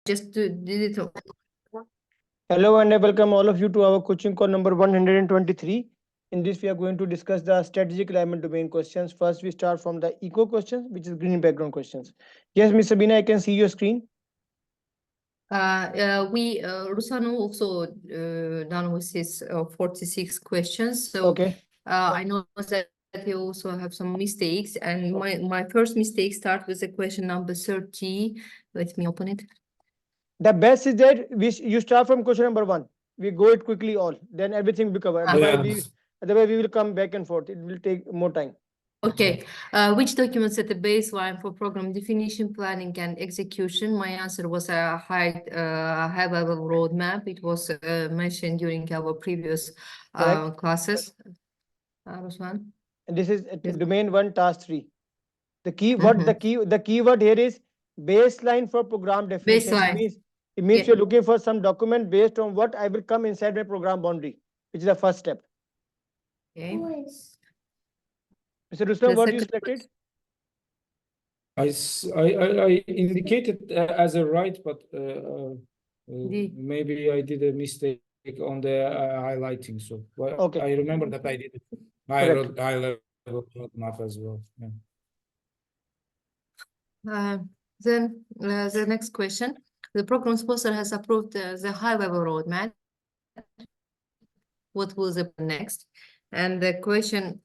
just did it. Hello and I welcome all of you to our coaching call number 123. In this, we are going to discuss the strategic alignment domain questions. First, we start from the eco questions, which is green background questions. Yes, Miss Sabina, I can see your screen. Rusano also done with his 46 questions. So Okay. I know that you also have some mistakes, and my first mistake start with the question number 30. Let me open it. The best is that you start from question number 1. We go it quickly all, then everything will cover. Otherwise we will come back and forth. It will take more time. Okay. Which documents set the baseline for program definition, planning, and execution? My answer was a high-level roadmap. It was mentioned during our previous classes. Ruslan? And this is domain 1, task 3. The keyword here is baseline for program definition. Baseline. It means you're looking for some document based on what I will come inside my program boundary, which is the first step. Okay. Mr. Rustam, what you selected? I indicated as a right, but maybe I did a mistake on the highlighting. So okay. I remember that I did high level roadmap as well. Yeah. Then the next question. The program sponsor has approved the high-level roadmap. What was the next? And the question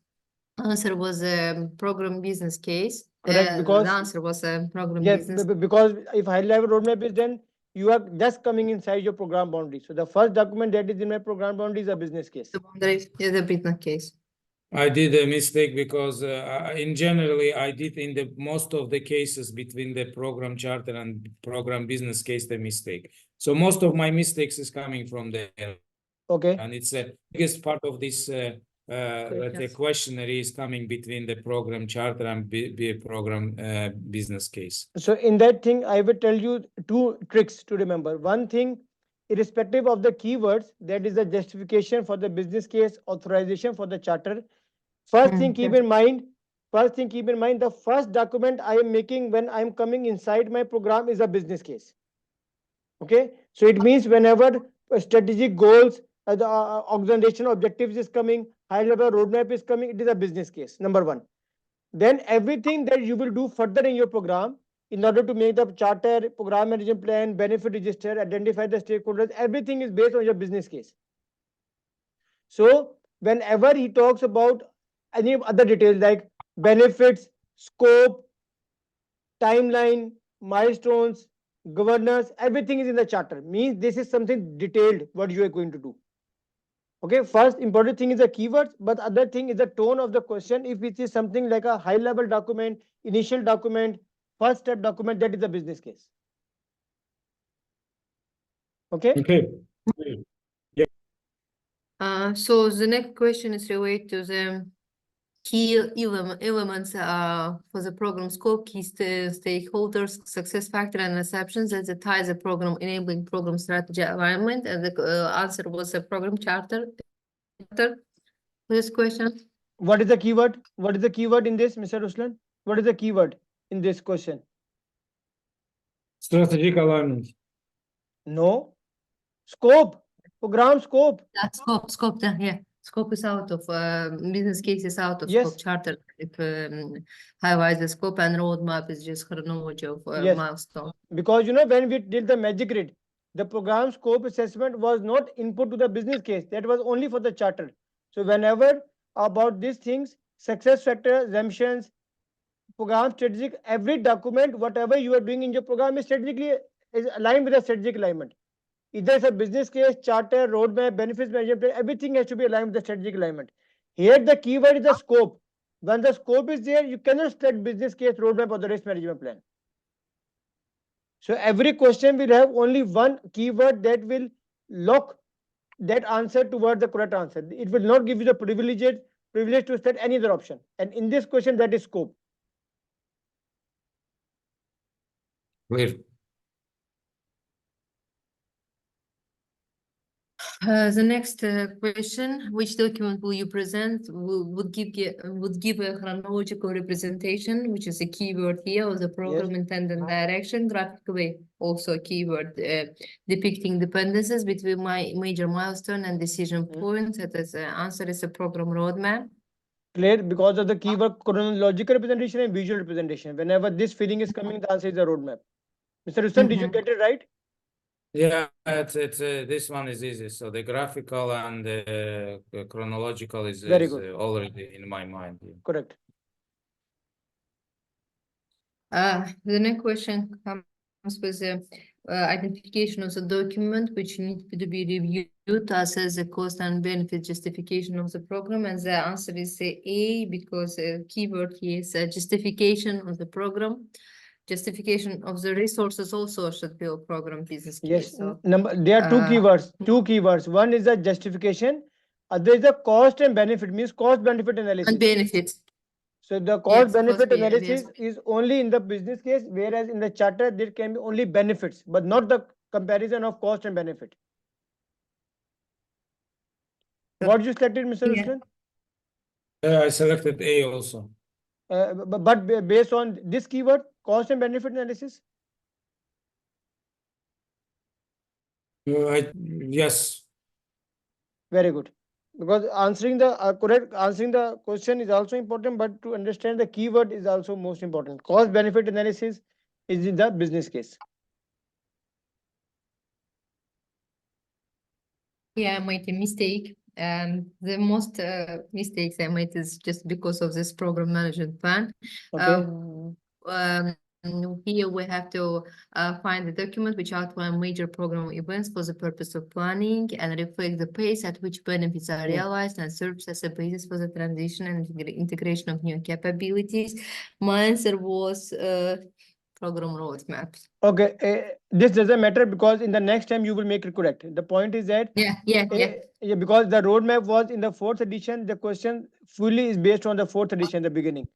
answer was a program business case. Correct, because the answer was a program business. Because if high-level roadmap is done, you are just coming inside your program boundary. So the first document that is in my program boundary is a business case. The boundary is a business case. I did a mistake because in generally I did in the most of the cases between the program charter and program business case the mistake. So most of my mistakes is coming from there. Okay. And it's the biggest part of this the questionnaire is coming between the program charter and program business case. So in that thing, I will tell you 2 tricks to remember. One thing, irrespective of the keywords, that is the justification for the business case, authorization for the charter. First thing keep in mind, the first document I am making when I am coming inside my program is a business case. Okay, so it means whenever strategic goals, the organizational objectives is coming, high level roadmap is coming, it is a business case, number 1. Then everything that you will do further in your program in order to make the charter, program management plan, benefit register, identify the stakeholders, everything is based on your business case. So whenever he talks about any other details like benefits, scope, timeline, milestones, governance, everything is in the charter. Means this is something detailed what you are going to do. Okay, first important thing is the keywords, but other thing is the tone of the question. If it is something like a high level document, initial document, first step document, that is the business case. Okay. Okay. Yeah. So the next question is related to the key elements for the program scope, key stakeholders, success factor, and assumptions that ties the program, enabling program strategy alignment. And the answer was a program charter. This question. What is the keyword? What is the keyword in this, Mr. Ruslan? What is the keyword in this question? Strategic alignment. No. Scope. Program scope. Scope. Yeah. Scope is out of business case is out of scope charter. If highlights the scope and roadmap is just chronology of milestone. Because when we did the magic grid, the program scope assessment was not input to the business case. That was only for the charter. So whenever about these things, success factor, assumptions, program strategic, every document, whatever you are doing in your program is aligned with the strategic alignment. Either it's a business case, charter, roadmap, benefits management plan, everything has to be aligned with the strategic alignment. Here the keyword is the scope. When the scope is there, you cannot select business case, roadmap, or the risk management plan. So every question will have only one keyword that will lock that answer towards the correct answer. It will not give you the privilege to select any other option. And in this question, that is scope. Clear. The next question: which document will you present? Would give a chronological representation, which is a keyword here, of the program intent and direction. Graphically, also a keyword depicting dependencies between my major milestone and decision points. That is, answer is a program roadmap. Clear, because of the keyword chronological representation and visual representation. Whenever this feeling is coming, the answer is the roadmap. Mr. Rustan, did you get it right? Yeah, it's this one is easy. So the graphical and the chronological is Very good. Already in my mind. Yeah. Correct. The next question comes with the identification of the document which needs to be reviewed, assess the cost and benefit justification of the program, and the answer is A, because keyword here is justification of the program. Justification of the resources also should be a program business case. Yes, So, there are two keywords. Two keywords. One is the justification, other is the cost and benefit, means cost benefit analysis. and benefits. So the Yes, cost benefit cost analysis is only in the business case, whereas in the charter there can be only benefits, but not the comparison of cost and benefit. What you selected, Mr. Yeah. Ruslan? I selected A also. But based on this keyword, cost and benefit analysis? Yes. Very good. Because answering the answering the question is also important, but to understand the keyword is also most important. Cost benefit analysis is in the business case. Yeah, I made a mistake. The most mistakes I made is just because of this program management plan. Okay. Here we have to find the document which outline major program events for the purpose of planning and reflect the pace at which benefits are realized and serves as a basis for the transition and integration of new capabilities. My answer was program roadmap. Okay, this doesn't matter because in the next time you will make it correct. The point is that because the roadmap was in the 4th edition, the question fully is based on the 4th edition, the beginning.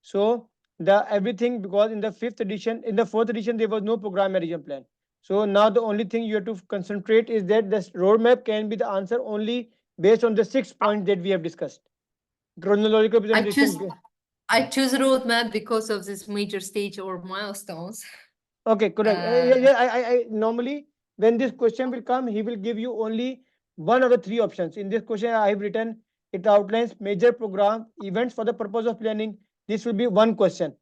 So the everything, because in the 5th edition, in the 4th edition there was no program management plan. So now the only thing you have to concentrate is that this roadmap can be the answer only based on the 6 points that we have discussed. Chronological presentation. I choose roadmap because of this major stage or milestones. Okay, correct. I normally when this question will come, he will give you only one of the 3 options. In this question, I have written it outlines major program events for the purpose of planning. This will be one question.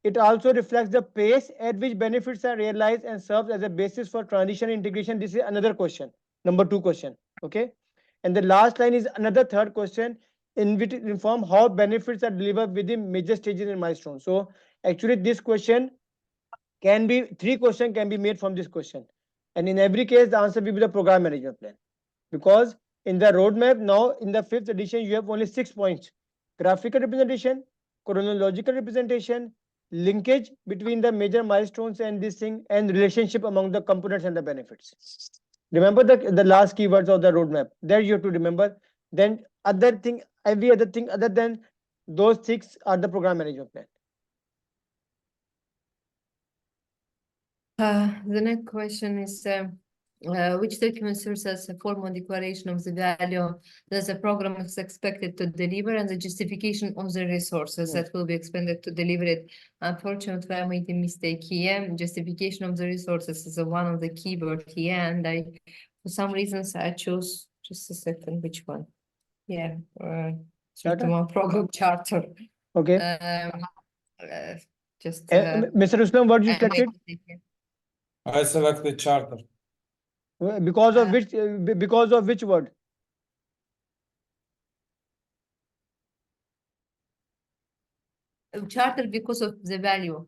It also reflects the pace at which benefits are realized and serves as a basis for transition integration. This is another question, number 2 question. Okay, and the last line is another 3rd question in which it inform how benefits are delivered within major stages and milestones. So actually, this question can be 3 questions can be made from this question, and in every case the answer will be the program management plan, because in the roadmap now in the 5th edition you have only 6 points: graphical representation, chronological representation, linkage between the major milestones and this thing, and relationship among the components and the benefits. Remember the last keywords of the roadmap, there you have to remember. Then every other thing other than those 6 are the program management plan. The next question is which document serves as a formal declaration of the value that the program is expected to deliver and the justification of the resources that will be expended to deliver it. Unfortunately, I made a mistake here. Justification of the resources is one of the keywords here, and for some reasons, I chose just a second. Which one? Yeah, program charter. Okay. Mr. Usman, what you selected? I selected charter. Because of which word? Charter because of the value.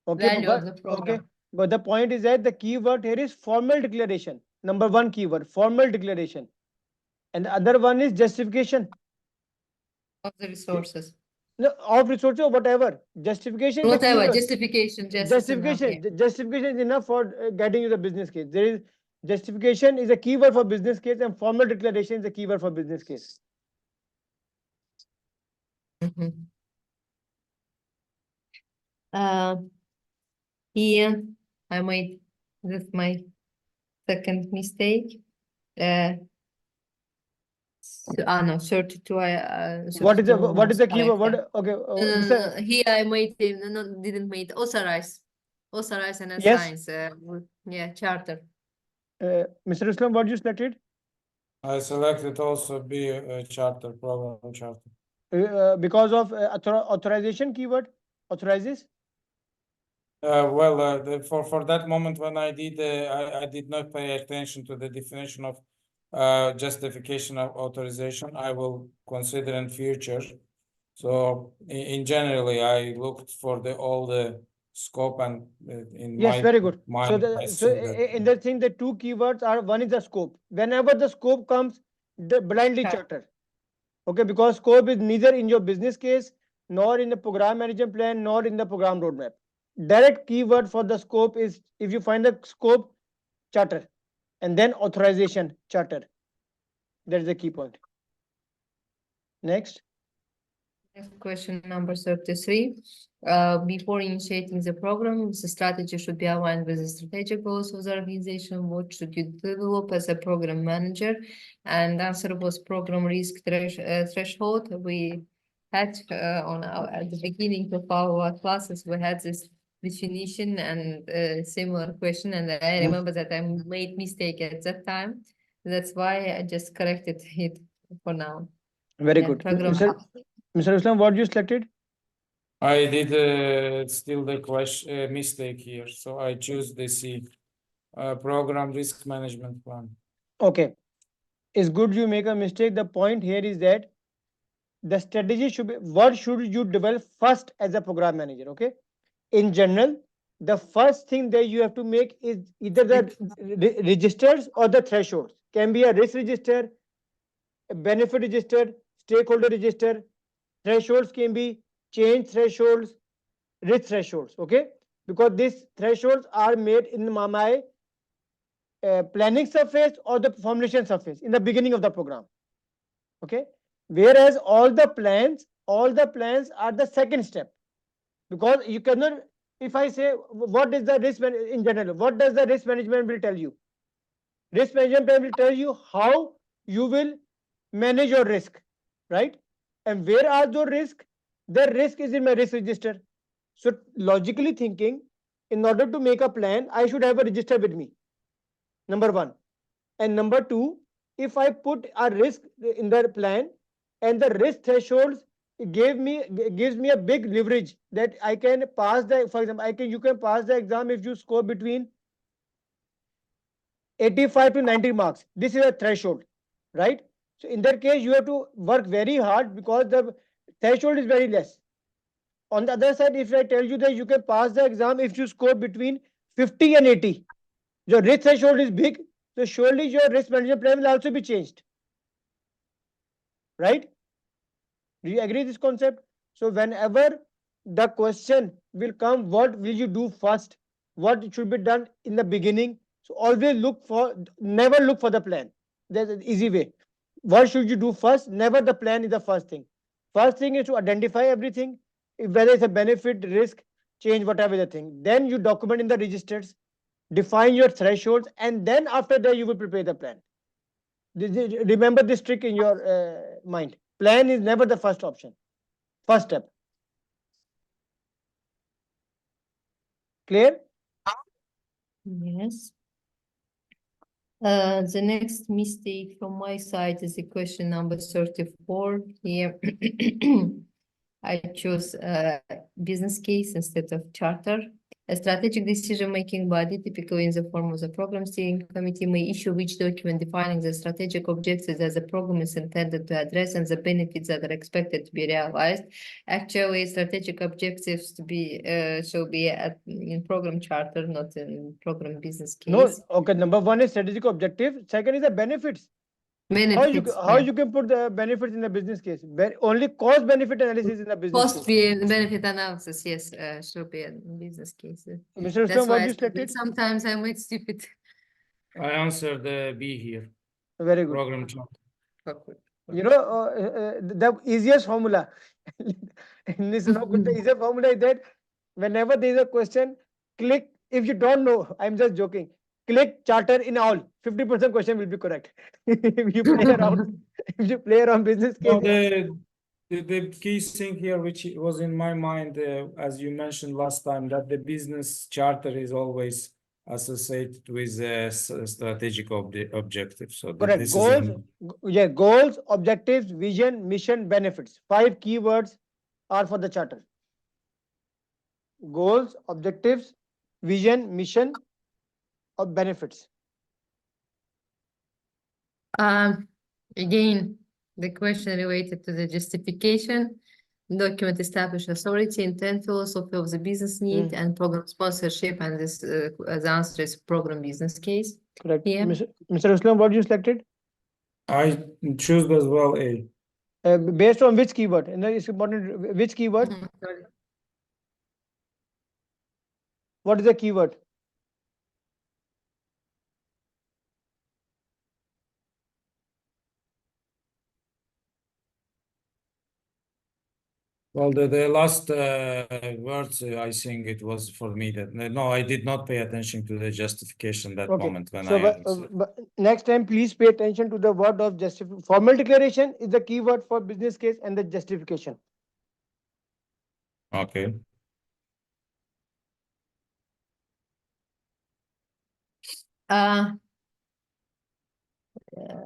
Okay, value of the program. Okay, but the point is that the keyword here is formal declaration. Number 1 keyword, formal declaration, and the other one is justification Of the resources. No, of resources or whatever. Justification. Whatever justification. Justification is enough for getting you the business case. There is justification is a keyword for business case, and formal declaration is a keyword for business case. Here I made this my Second mistake. No, 32. What is 32 what is the was keyword? correct. What? Okay. Here I made didn't make authorize and Yes. assigns. Yeah, charter. Mr. Islam, what you selected? I selected also B, charter, program charter. Because of authorization keyword authorizes. For that moment when I did not pay attention to the definition of justification of authorization. I will consider in future. So in generally, I looked for all the scope and in Yes, my very good. mind, I see that. In the thing, the two keywords are, one is the scope. Whenever the scope comes, the blindly Right. charter. Okay, because scope is neither in your business case, nor in the program management plan, nor in the program roadmap. Direct keyword for the scope is, if you find the scope, charter, and then authorization, charter. That is the key point. Next. Next question number 33. Before initiating the program, the strategy should be aligned with the strategic goals of the organization. What should you develop as a program manager? And answer was program risk threshold. We had at the beginning of our classes, we had this definition and similar question. And I remember that I made mistake at that time. That's why I just corrected it for now. Very Yeah, good. program. Mr. Islam, what you selected? I did still the question mistake here, so I choose the C, program risk management plan. Okay, it's good you make a mistake. The point here is that the strategy should be, what should you develop first as a program manager? Okay, in general, the first thing that you have to make is either the registers or the thresholds. Can be a risk register, a benefit register, stakeholder register. Thresholds can be change thresholds, risk thresholds. Okay, because these thresholds are made in my planning surface or the formulation surface in the beginning of the program. Okay, whereas all the plans are the second step, because you cannot, if I say what is the risk in general, what does the risk management will tell you? Risk management plan will tell you how you will manage your risk, right? And where are the risk? The risk is in my risk register. So logically thinking, in order to make a plan, I should have a register with me, number one. And number two, if I put a risk in the plan and the risk thresholds gives me a big leverage that I can pass the, for example, you can pass the exam if you score between 85 to 90 marks. This is a threshold, right? So in that case, you have to work very hard because the threshold is very less. On the other side, if I tell you that you can pass the exam if you score between 50 and 80, your risk threshold is big, so surely your risk management plan will also be changed, right? Do you agree this concept? So whenever the question will come, what will you do first? What should be done in the beginning? So always never look for the plan. There's an easy way. What should you do first? Never the plan is the first thing. First thing is to identify everything, whether it's a benefit, risk, change, whatever the thing. Then you document in the registers, define your thresholds, and then after that you will prepare the plan. Remember this trick in your mind. Plan is never the first option. First step. Clear? Yes. The next mistake from my side is the question number 34 here. I chose business case instead of charter. A strategic decision-making body, typically in the form of the program steering committee, may issue which document defining the strategic objectives that the program is intended to address and the benefits that are expected to be realized. Actually, strategic objectives should be in program charter, not in program business case. No, okay. Number one is strategic objective. Second is the benefits. Benefits. How you can put the benefits in the business case? Only cost benefit analysis in the business Cost case. benefit analysis, yes, should be in business cases. Mr. That's Usman, what why you selected? sometimes I make stupid. I answered the B here, Very good. program charter. You know, the easiest formula. Listen, the easiest formula is that whenever there is a question, click. If you don't know, I'm just joking. click charter in all. 50% question will be correct. If you play around, if you play around business No, case. the key thing here, which was in my mind, as you mentioned last time, that the business charter is always associated with a strategic objective. So Correct. this is Goals, yeah, goals, objectives, vision, mission, benefits. 5 keywords are for the charter. Goals, objectives, vision, mission, or benefits. Again, the question related to the justification, document establish authority, intent, philosophy of the business need, and program sponsorship. And this the answer is program business case. Correct. Yeah. Mr. Ruslan, what you selected? I choose as well A. Based on which keyword? And it's important. Which keyword? Sorry. What is the keyword? Well, the last words, I think it was for me that no, I did not pay attention to the justification that moment when I answered. But next time, please pay attention to the word of justification. Formal declaration is the keyword for business case and the justification. Okay.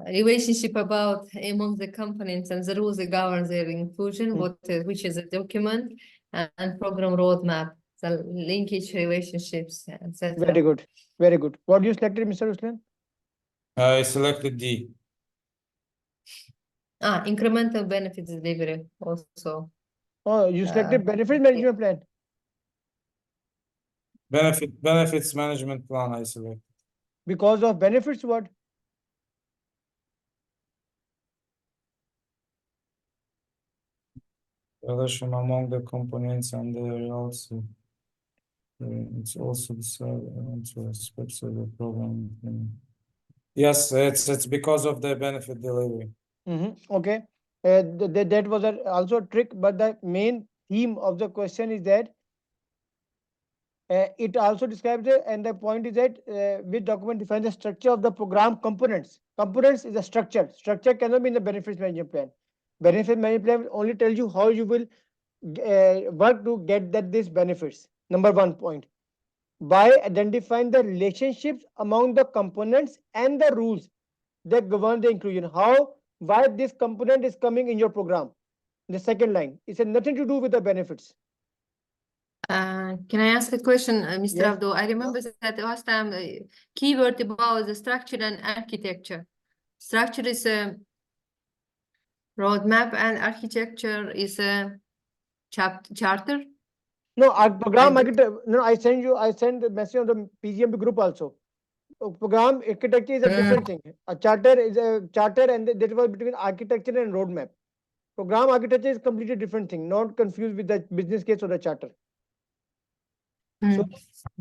Relationship about among the components and the rules that govern their inclusion, which is a document and program roadmap, the linkage relationships, etc. Very good. Very good. What you selected, Mr. Ruslan? I selected D. Incremental benefits delivery also. Oh, you selected benefit management plan. Benefits management plan I selected. Because of benefits, what? Relation among the components and the also. It's also the aspects of the program. Yes, it's because of the benefit delivery. Okay. That was also a trick, but the main theme of the question is that it also describes it, and the point is that which document defines the structure of the program components. Components is a structure. Structure cannot be in the benefits management plan. Benefit management plan will only tell you how you will work to get these benefits. Number 1 point. By identifying the relationships among the components and the rules that govern the inclusion. Why this component is coming in your program. The second line, it has nothing to do with the benefits. Can I ask a question, Mr. Yes. Abdo? I remember that last time keyword about the structure and architecture. Structure is a roadmap and architecture is a charter. No, our program architecture. No, I send the message on the PgMP group also. Program architecture is a different thing. A charter is a charter, and that was between architecture and roadmap. Program architecture is completely different thing. Not confused with the business case or the charter. So,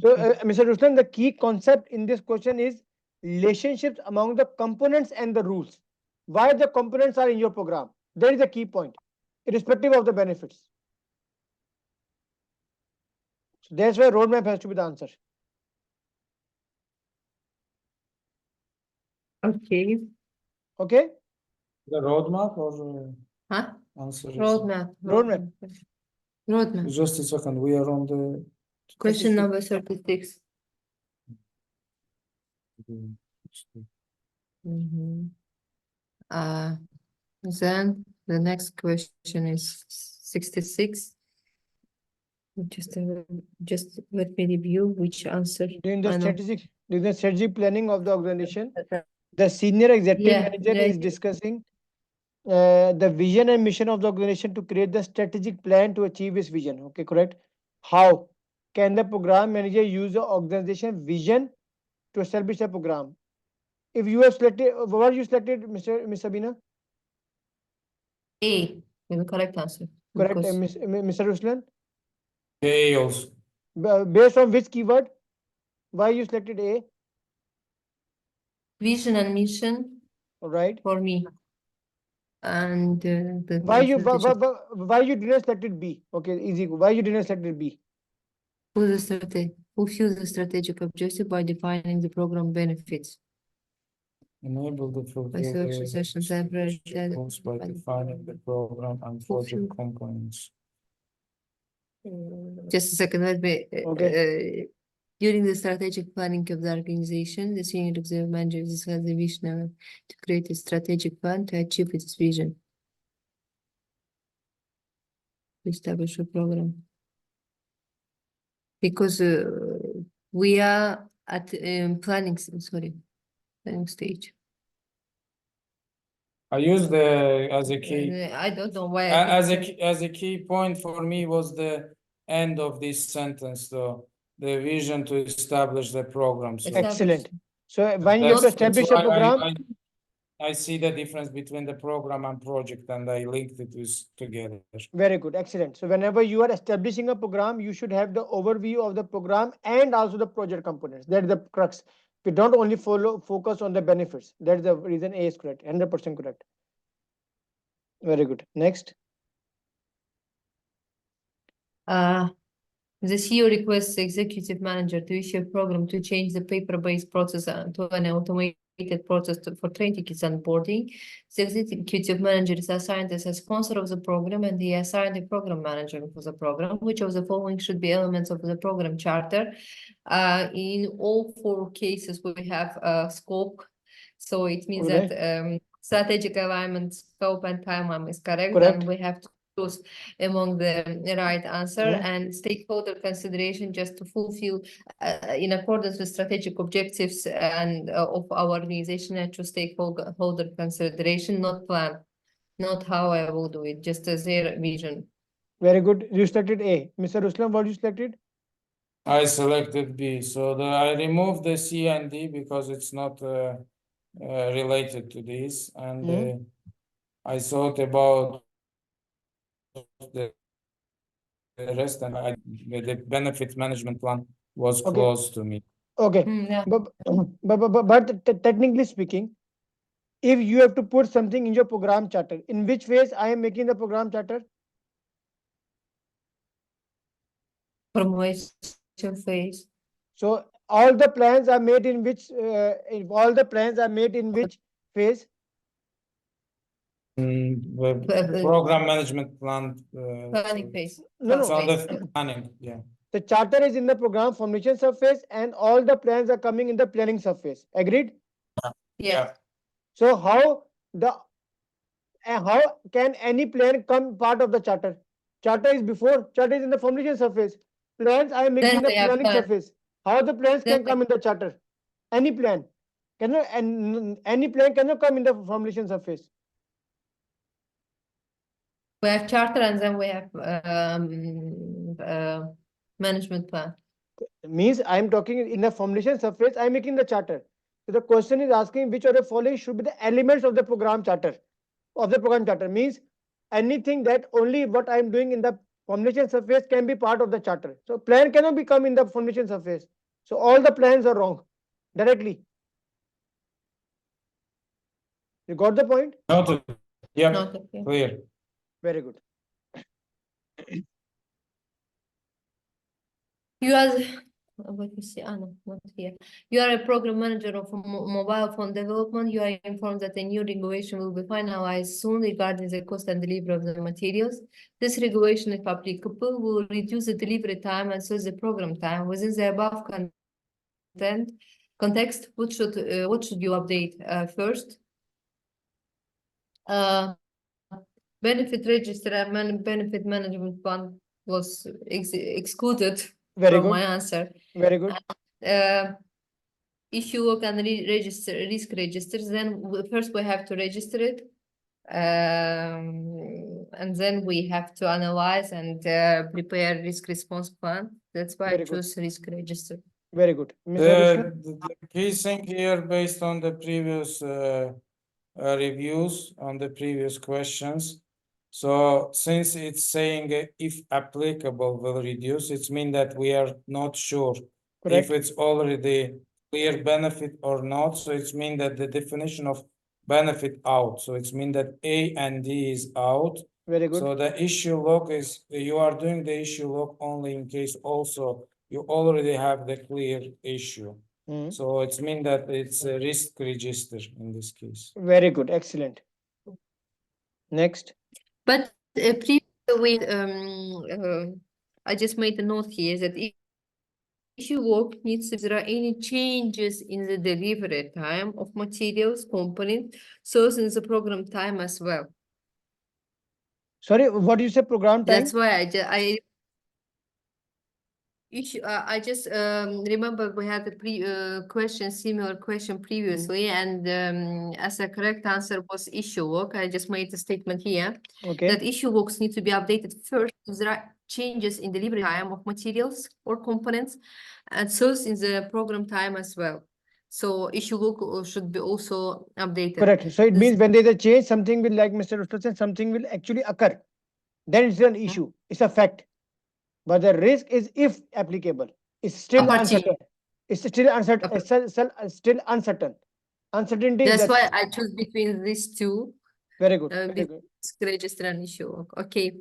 Mr. Ruslan, the key concept in this question is relationships among the components and the rules. Why the components are in your program? That is the key point, irrespective of the benefits. So that's why roadmap has to be the answer. Okay. Okay. The roadmap or answer? Roadmap. Just a second. We are on the question number 36. Then the next question is 66. Just let me review which answer. During the strategic planning of the organization, the senior executive manager is discussing the vision and mission of the organization to create the strategic plan to achieve its vision. Okay, correct. How can the program manager use the organization vision to establish a program? If you have selected, what you selected, Ms. Sabina? A, the correct answer. Correct, Mr. Ruslan? A also. Based on which keyword? Why you selected A? Vision and mission. All right. For me. And why you didn't select B? Okay, easy. Why you didn't select B? Who's the Fulfill the strategic objective by defining the program benefits. Enable the By selection sessions and goals by defining the program and project components. Just a second, let me. Okay. During the strategic planning of the organization, the senior executive manager discuss the vision to create a strategic plan to achieve its vision. To establish a program. Because we are at planning stage. I used the as a key. I don't know why. As a key point for me was the end of this sentence, though, the vision to establish the program. So Excellent. So when you have to establish a program, I see the difference between the program and project, and I linked it together. very good, excellent. So whenever you are establishing a program, you should have the overview of the program and also the project components. That's the crux. We don't only focus on the benefits. That's the reason A is correct, 100% correct. Very good. Next. The CEO requests the executive manager to issue a program to change the paper-based process to an automated process for train tickets and boarding. The executive manager is assigned as a sponsor of the program, and he assigned a program manager for the program. Which of the following should be elements of the program charter? In all 4 cases, we have scope. So it means that strategic alignment, scope, and timeline is correct. And we have to choose among the right answer, and stakeholder consideration just to fulfill in accordance with strategic objectives and of our organization, and to stakeholder consideration, not plan, not how I will do it, just as their vision. Very good. You selected A. Mr. Ruslan, what you selected? I selected B. So I removed the C and D because it's not related to this, and I thought about the rest, and the benefit management plan was close to me. Okay. But technically speaking, if you have to put something in your program charter, in which phase I am making the program charter? Formulation phase. So all the plans are made in which phase? Program management plan. Planning phase. No. So the planning, yeah. The charter is in the program formulation surface, and all the plans are coming in the planning surface. Agreed? Yeah. So how can any plan come part of the charter? Charter is before. Charter is in the formulation surface. Plans I am making the planning surface. How the plans can come in the charter? Any plan any plan cannot come in the formulation surface. We have charter, and then we have management plan. Means I am talking in the formulation surface, I am making the charter. So the question is asking which of the following should be the elements of the program charter. Means anything that only what I am doing in the formulation surface can be part of the charter. So plan cannot become in the formulation surface. So all the plans are wrong directly. You got the point? Noted. Yeah. Noted, yeah. Clear. Very good. You are, what you say? No, not here. You are a program manager of mobile phone development. You are informed that a new regulation will be finalized soon regarding the cost and delivery of the materials. This regulation, if applicable, will reduce the delivery time and so the program time. Within the above context, what should you update first? Benefit register and benefit management plan was excluded from my answer. Very good. If you look and register risk registers, then first we have to register it, and then we have to analyze and prepare risk response plan. That's why I choose risk register. Very good. The key thing here, based on the previous reviews on the previous questions. So since it's saying if applicable will reduce, it means that we are not sure if it's already clear benefit or not. So it means that the definition of benefit out. So it means that A and D is out. Very good. So the issue log is, you are doing the issue log only in case also you already have the clear issue. Mhm. So it's mean that it's a risk register in this case. Very good, excellent. Next. But previously, I just made a note here that issue work needs if there are any changes in the delivery time of materials, components, so in the program time as well. Sorry, what do you say? Program time? That's why I just remember we had a similar question previously, and as a correct answer was issue work. I just made a statement here Okay. that issue works need to be updated first if there are changes in delivery time of materials or components, and so in the program time as well. So issue work should be also updated. Correct. So it means when there's a change, something will, like Mr. Ustad said, something will actually occur. Then it's an issue. It's a fact. But the risk is, if applicable, is still uncertain. It's still uncertain. It's still uncertain. Uncertainty is That's the why I chose between these two. very good. Very good. Register an issue. Okay.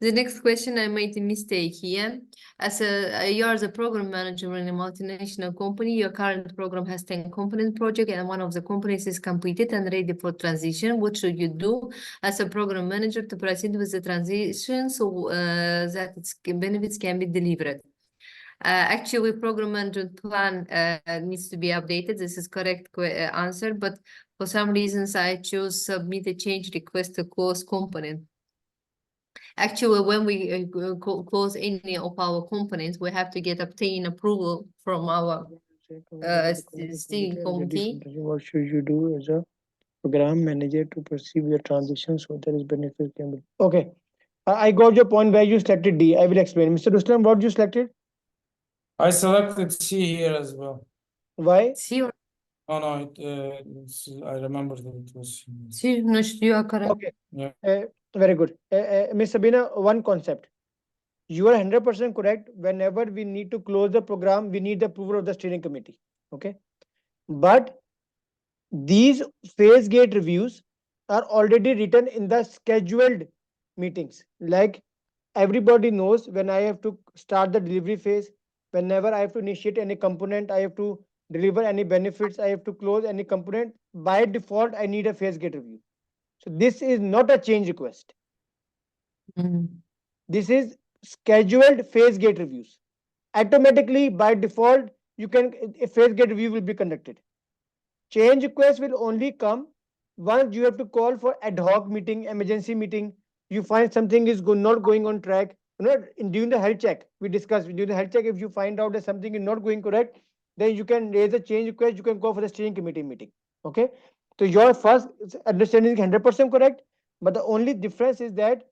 The next question, I made a mistake here. As you are the program manager in a multinational company, your current program has 10 component project and one of the components is completed and ready for transition. What should you do as a program manager to proceed with the transition so that its benefits can be delivered? Actually, program management plan needs to be updated. This is correct answer, but for some reasons I chose submit a change request to close component. Actually, when we close any of our components, we have to obtain approval from our steering committee. What should you do as a program manager to perceive your transition so there is benefit can be? Okay. I got your point where you selected D. I will explain. Mr. Rustam, what you selected? I selected C here as well. Why? C or Oh no, I remember that it was C. No, you are correct. Okay. Yeah. Very good. Ms. Sabina, one concept. You are 100% correct. Whenever we need to close the program, we need the approval of the steering committee. Okay. But these phase gate reviews are already written in the scheduled meetings. Like everybody knows, when I have to start the delivery phase, whenever I have to initiate any component, I have to deliver any benefits, I have to close any component, by default, I need a phase gate review. So this is not a change request. This is scheduled phase gate reviews. Automatically, by default, you can a phase gate review will be conducted. Change request will only come once you have to call for ad hoc meeting, emergency meeting. You find something is not going on track. During the health check, we discussed during the health check, if you find out that something is not going correct, then you can raise a change request. You can go for the steering committee meeting. Okay. So your first understanding is 100% correct, but the only difference is that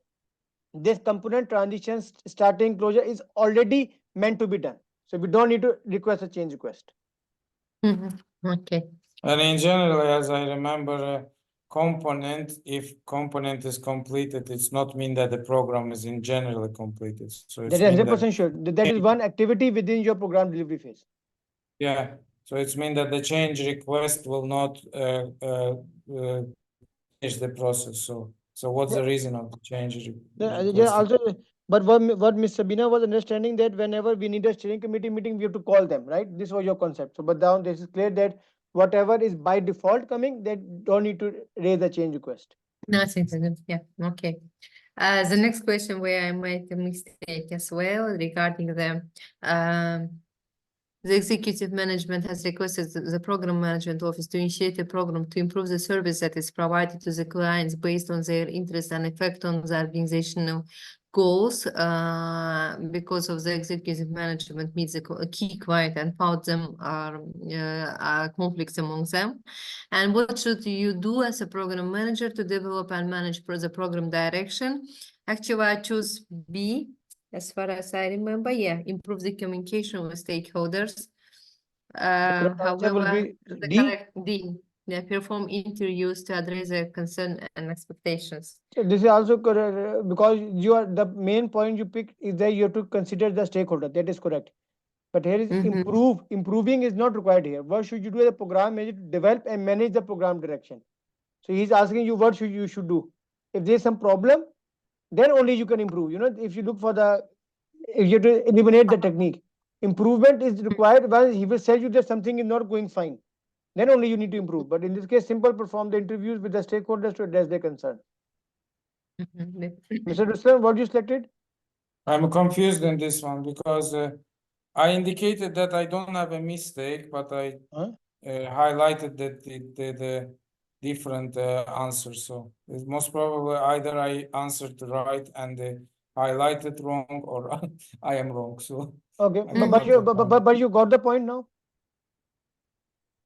this component transition starting closure is already meant to be done. So we don't need to request a change request. Okay. And in general, as I remember, component, if component is completed, it's not mean that the program is in general completed. So it's That is mean 100% sure. That is one activity within your program delivery phase. yeah. So it's mean that the change request will not change the process. So what's the reason of the change request? Also, but what Ms. Sabina was understanding, that whenever we need a steering committee meeting, we have to call them, right? This was your concept. So, but now this is clear that whatever is by default coming, they don't need to raise a change request. Nothing. Yeah. Okay. The next question where I made a mistake as well regarding the executive management has requested the program management office to initiate a program to improve the service that is provided to the clients based on their interest and effect on the organizational goals, because of the executive management meets a key client and found them are conflicts among them. And what should you do as a program manager to develop and manage the program direction? Actually, I choose B. As far as I remember, yeah, improve the communication with stakeholders. However, the correct D, yeah, perform interviews to address their concern and expectations. So this is also correct, because the main point you picked is that you have to consider the stakeholder. That is correct. But here is improve. Improving is not required here. What should you do as a program manager to develop and manage the program direction? So he's asking you what you should do. If there's some problem, then only you can improve. If you look for if you have to eliminate the technique. Improvement is required when he will tell you that something is not going fine. Then only you need to improve. But in this case, simple perform the interviews with the stakeholders to address their concern. Mr. Ruslan, what you selected? I'm confused in this one because I indicated that I don't have a mistake, but I highlighted that the different answers. So it's most probably either I answered right and highlighted wrong, or I am wrong. So okay, but you got the point now.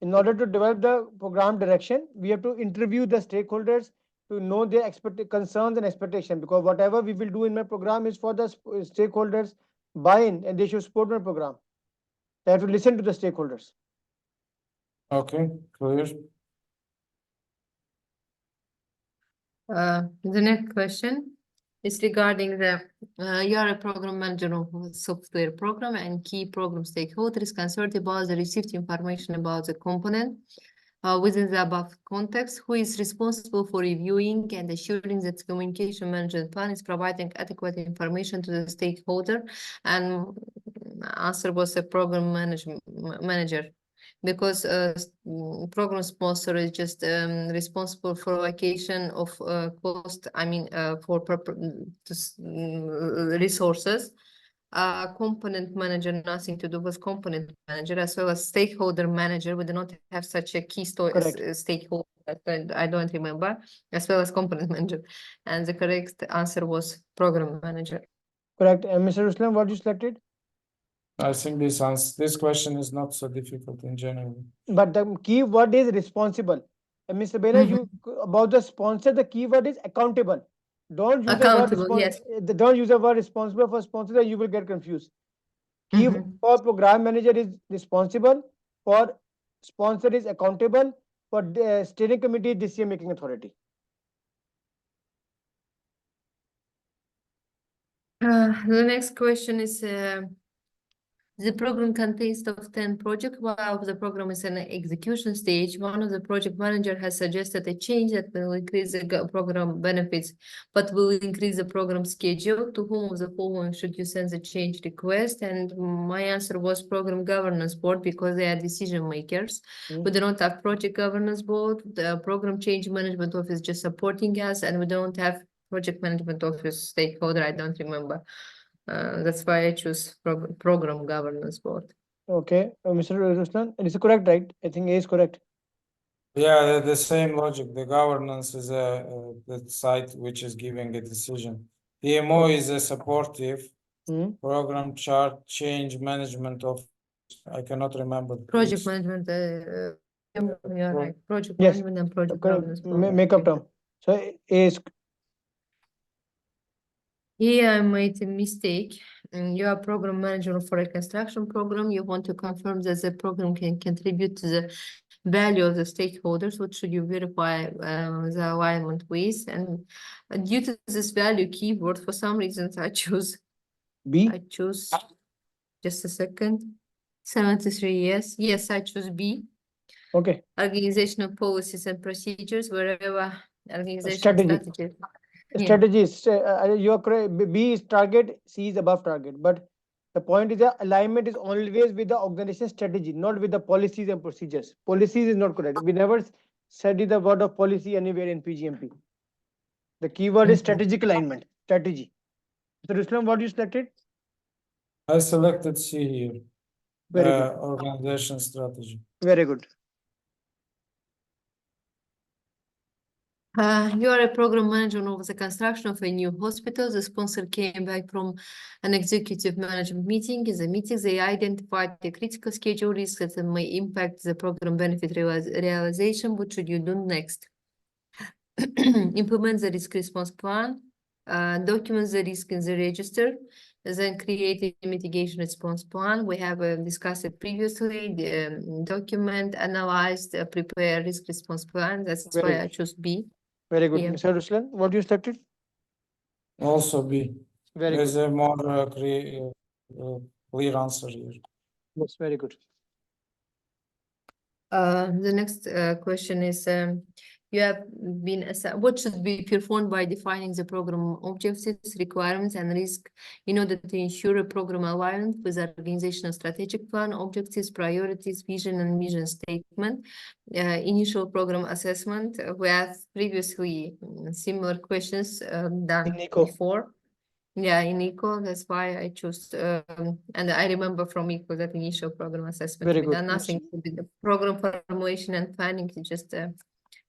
In order to develop the program direction, we have to interview the stakeholders to know their concerns and expectations, because whatever we will do in my program is for the stakeholders buy-in, and they should support my program. I have to listen to the stakeholders. Okay, clear. The next question is regarding the you are a program manager of a software program, and key program stakeholders concerned about the received information about the component within the above context. Who is responsible for reviewing and assuring that the communication management plan is providing adequate information to the stakeholder? And answer was a program manager. Because program sponsor is just responsible for allocation of cost, for resources. Component manager, nothing to do with component manager, as well as stakeholder manager. We do not have such a key stakeholder, I don't remember, as well as component manager. And the correct answer was program manager. Correct. And Mr. Ruslan, what you selected? I think this question is not so difficult in general. But the key word is responsible. And Mr. Bena, you about the sponsor, the key word is accountable. Don't use Accountable, the word yes. Don't use the word responsible for sponsor, then you will get confused. Key for program manager is responsible, for sponsor is accountable, for steering committee decision making authority. The next question is the program consists of 10 projects. While the program is in the execution stage, one of the project manager has suggested a change that will increase the program benefits, but will increase the program schedule. To whom of the following should you send the change request? And my answer was program governance board, because they are decision makers. We do not have project governance board. The program change management office just supporting us, and we don't have project management office stakeholder. I don't remember. That's why I choose program governance board. Okay, Mr. Ruslan, it is correct, right? I think A is correct. Yeah, the same logic. The governance is the site which is giving a decision. PMO is a supportive program chart change management of. I cannot remember. Project management. Yeah, right. Project Yes. management and project governance board. Make up term. So A is. Here I made a mistake. You are program manager for a construction program. You want to confirm that the program can contribute to the value of the stakeholders. What should you verify the alignment with? And due to this value keyword, for some reasons I choose B. I choose just a second. 73, yes. Yes, I choose B. Okay. Organizational policies and procedures, wherever organizational strategy. Strategies. You are correct. B is target, C is above target. But the point is that alignment is always with the organization strategy, not with the policies and procedures. Policies is not correct. We never study the word of policy anywhere in PgMP. The keyword is strategic alignment, strategy. So Ruslan, what you selected? I selected C here. Very good. Organization strategy. Very good. You are a program manager of the construction of a new hospital. The sponsor came back from an executive management meeting. In the meeting, they identified the critical schedule risks that may impact the program benefit realization. What should you do next? Implement the risk response plan, document the risk in the register, then create a mitigation response plan. We have discussed it previously. The document, analyzed, prepare risk response plan. That's why I chose B. Very good. Yeah. Mr. Ruslan, what you selected? Also B. Very There's good. A more clear answer here. Yes, very good. The next question is, You have been assigned. What should be performed by defining the program objectives, requirements, and risk in order to ensure a program alignment with the organizational strategic plan, objectives, priorities, vision, and mission statement. Initial program assessment. We have previously similar questions done Nico. before. Yeah, in eco, that's why I chose, and I remember from eco that initial program assessment. Very we done good. nothing to do the program formulation and planning, it's just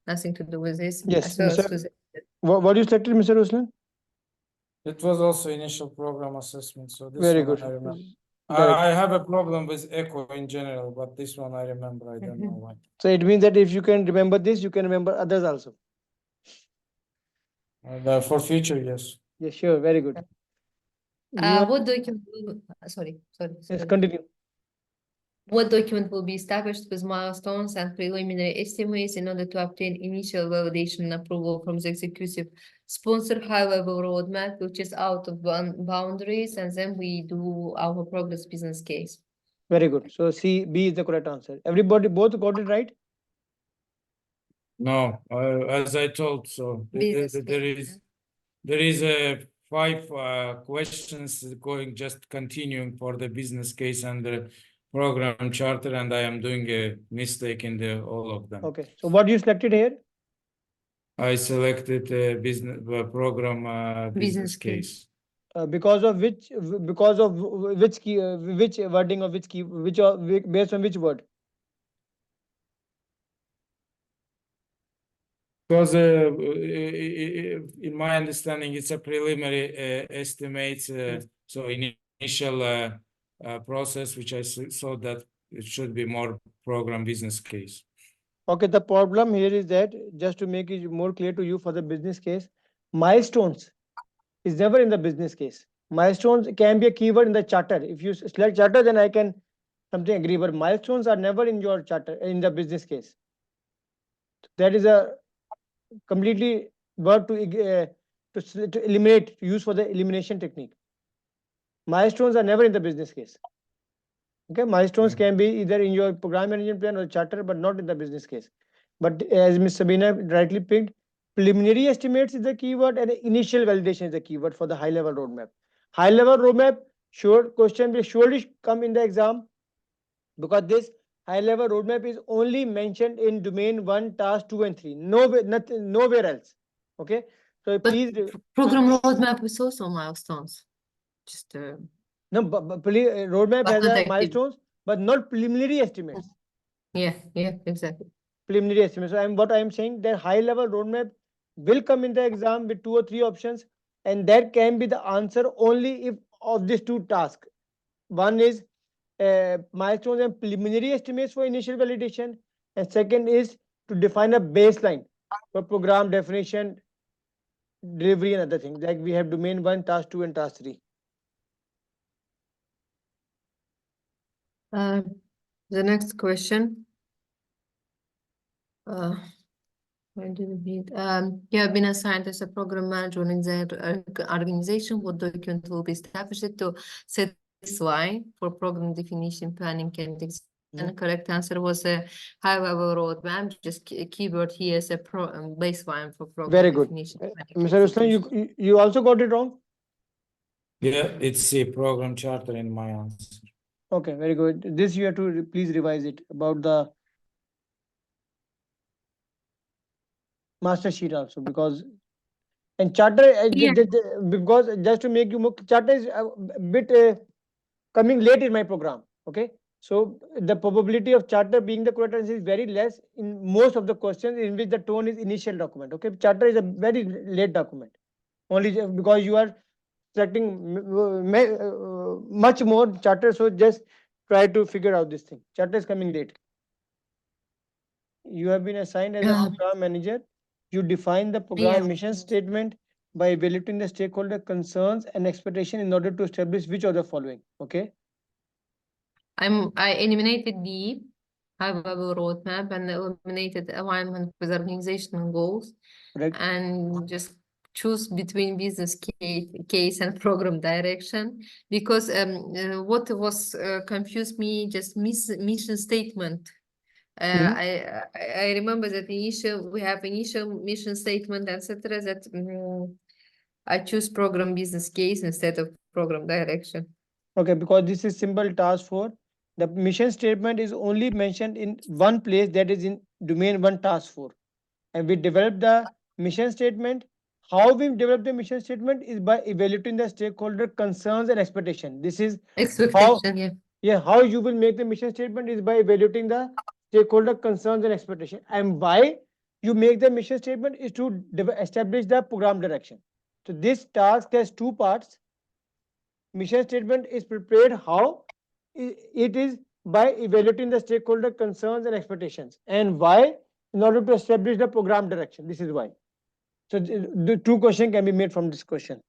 nothing to do with this. Yes, As well as Mr. with What you selected, Mr. Ruslan? It was also initial program assessment, so this Very one good. I remember. Correct. I have a problem with echo in general, but this one I remember, I don't know why. So it means that if you can remember this, you can remember others also. For future, yes. Yes, sure. Very good. You what document sorry. yes, continue. What document will be established with milestones and preliminary estimates in order to obtain initial validation and approval from the executive sponsor, high-level roadmap, which is out of boundaries, and then we do our progress business case. Very good. So C, B is the correct answer. Everybody both got it right? No, as I told, so Business there is a 5 questions going, just continuing for the business case and the program charter, and I am doing a mistake in the all of them. Okay. So what you selected here? I selected a business program business case. Because of which key, which wording of which key, based on which word? Because in my understanding, it's a preliminary estimate, so initial process, which I saw that it should be more program business case. Okay, the problem here is that, just to make it more clear to you for the business case, milestones is never in the business case. Milestones can be a keyword in the charter. If you select charter, then I can something agree, but milestones are never in your charter, in the business case. That is a completely word to eliminate, to use for the elimination technique. Milestones are never in the business case. Okay, milestones can be either in your program management plan or charter, but not in the business case. But as Ms. Sabina rightly picked, preliminary estimates is the keyword and initial validation is the keyword for the high level roadmap. High level roadmap, sure, question will surely come in the exam, because this high level roadmap is only mentioned in domain 1, task 2 and 3. Nowhere else. Okay. So But please. program roadmap is also milestones. Just No, but roadmap but has not a active. milestones, but not preliminary estimates. Yeah, exactly. Preliminary estimates. So what I am saying, that high level roadmap will come in the exam with 2 or 3 options, and that can be the answer only if of these 2 tasks. One is milestones and preliminary estimates for initial validation, and second is to define a baseline for program definition, delivery, and other things, like we have domain 1, task 2 and task 3. The next question. Where did it be? You have been assigned as a program manager in the organization. What document will be established to set this line for program definition, planning, and execution? And the correct answer was a high-level roadmap. Just keyword here is a baseline for program Very good. definition. Mr. Ruslan, you also got it wrong? Yeah, it's a program charter in my answer. Okay, very good. This you have to please revise it about the master sheet also, because and charter because just to make you more, charter is a bit coming late in my program. Okay, so the probability of charter being the correct answer is very less in most of the questions in which the tone is initial document. Okay, charter is a very late document, only because you are selecting much more charter. So just try to figure out this thing. Charter is coming late. You have been assigned as a program manager. You define the program mission statement by evaluating the stakeholder concerns and expectation in order to establish which of the following. Okay. I eliminated the high-level roadmap and eliminated alignment with organizational goals. Right. And just choose between business case and program direction, because what was confused me, just mission statement Mhm. I remember that we have initial mission statement, etc. That I choose program business case instead of program direction. Okay, because this is simple task 4. The mission statement is only mentioned in one place, that is in domain 1 task 4. And we develop the mission statement. How we develop the mission statement is by evaluating the stakeholder concerns and expectation. This is how, Expectation, how you will make the mission statement is by evaluating the stakeholder concerns and expectation. And why you make the mission statement is to establish the program direction. So this task has 2 parts. Mission statement is prepared how? It is by evaluating the stakeholder concerns and expectations. And why? In order to establish the program direction. This is why. So the 2 questions can be made from this question.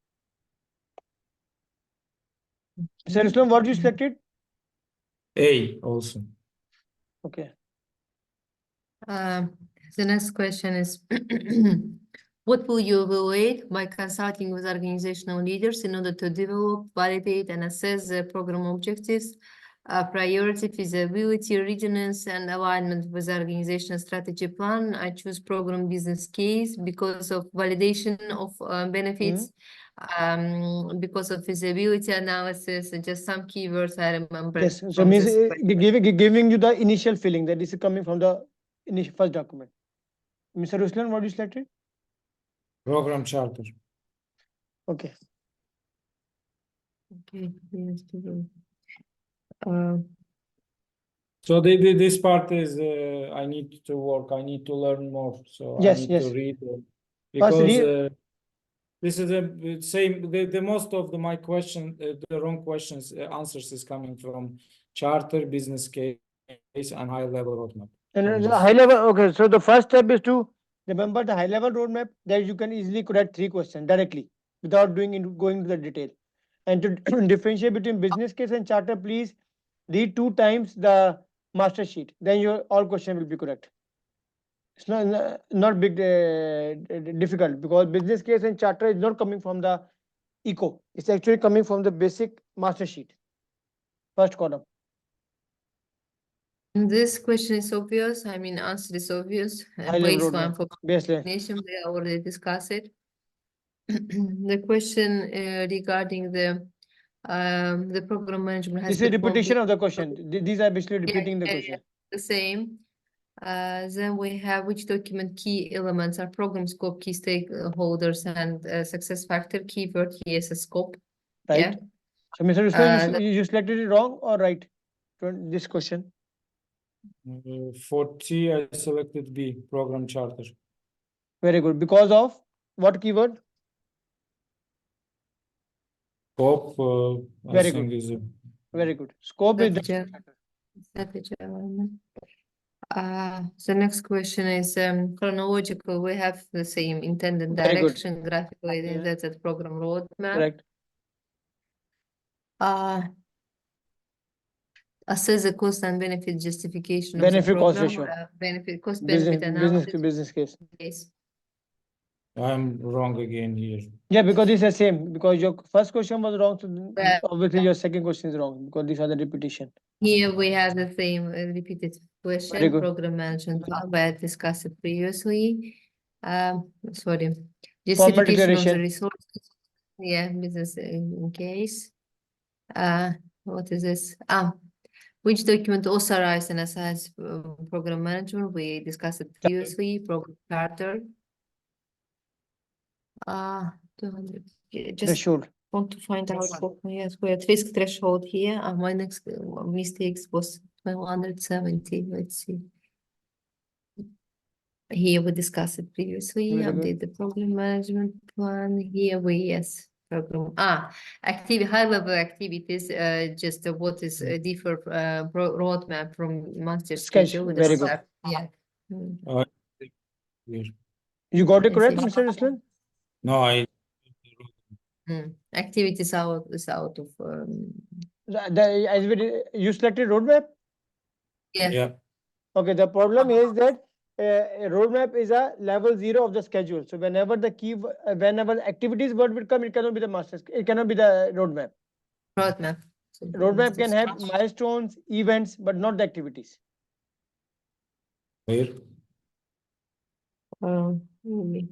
Sir Islam, what you selected? A also. Okay. The next question is, what will you evaluate by consulting with organizational leaders in order to develop, validate, and assess the program objectives, priority, feasibility, readiness, and alignment with the organizational strategy plan? I choose program business case because of validation of benefits, because of feasibility analysis, and just some keywords I remember. Yes. So from means this question. giving you the initial feeling that this is coming from the initial first document. Mr. Ruslan, what you selected? Program charter. Okay. Okay, yes, So this part is I need to work. I need to learn more. So I Yes, need yes. to read First because read. this is the same. The most of my question, the wrong questions, answers is coming from charter, business case, and high level roadmap. And high level, okay. So the first step is to remember the high level roadmap that you can easily correct 3 questions directly without going into the detail. And to differentiate between business case and charter, please read 2 times the master sheet. Then your all question will be correct. It's not big difficult, because business case and charter is not coming from the eco. It's actually coming from the basic master sheet. First column. This question is obvious. I mean, answer is obvious. High level Baseline roadmap. for Baseline. nation, we already discussed it. The question regarding the program management has This is been repetition of the question. These are basically repeating the question. the same. Then we have which document key elements are program scope, key stakeholders, and success factor keyword. Yes, a scope. Right. Yeah. So, Mr. Ruslan, you selected it wrong or right? This question. For T, I selected B, program charter. Very good. Because of what keyword? Scope, I Very think good. is Very good. Scope is the next question is chronological. We have the same intended very good. direction graphically. Yeah. That's a program roadmap. Correct. Assess the cost and benefit justification of the Benefit cost program. ratio. Benefit cost Business benefit analysis. business case. I'm wrong again here. Yeah, because it's the same. Because your first question was wrong, so Yeah. obviously your second question is wrong, because these are the repetition. Here we have the same repeated Very question, good. program management plan, we had discussed it previously. Sorry, Formal justification of the declaration. resources. Yeah, business in case. What is this? Which document authorized and assigns program management? We discussed it previously, program charter. 200. Just Threshold. want to find out yes, we had risk threshold here. My next mistakes was 1270. Let's see. Here we discussed it previously. Very good. Update the program management plan. Here we yes program activity high level activities. Just what is differ roadmap from master schedule. With Very the good. Yeah. Here. You got it Yes, correct, yes. Mr. Ruslan? No, I Activities out is out of You selected roadmap? yeah. Okay, the problem is that a roadmap is a level 0 of the schedule. So whenever whenever activities word will come, it cannot be the master. It cannot be the roadmap. roadmap. Roadmap can have milestones, events, but not the activities. Clear? Maybe.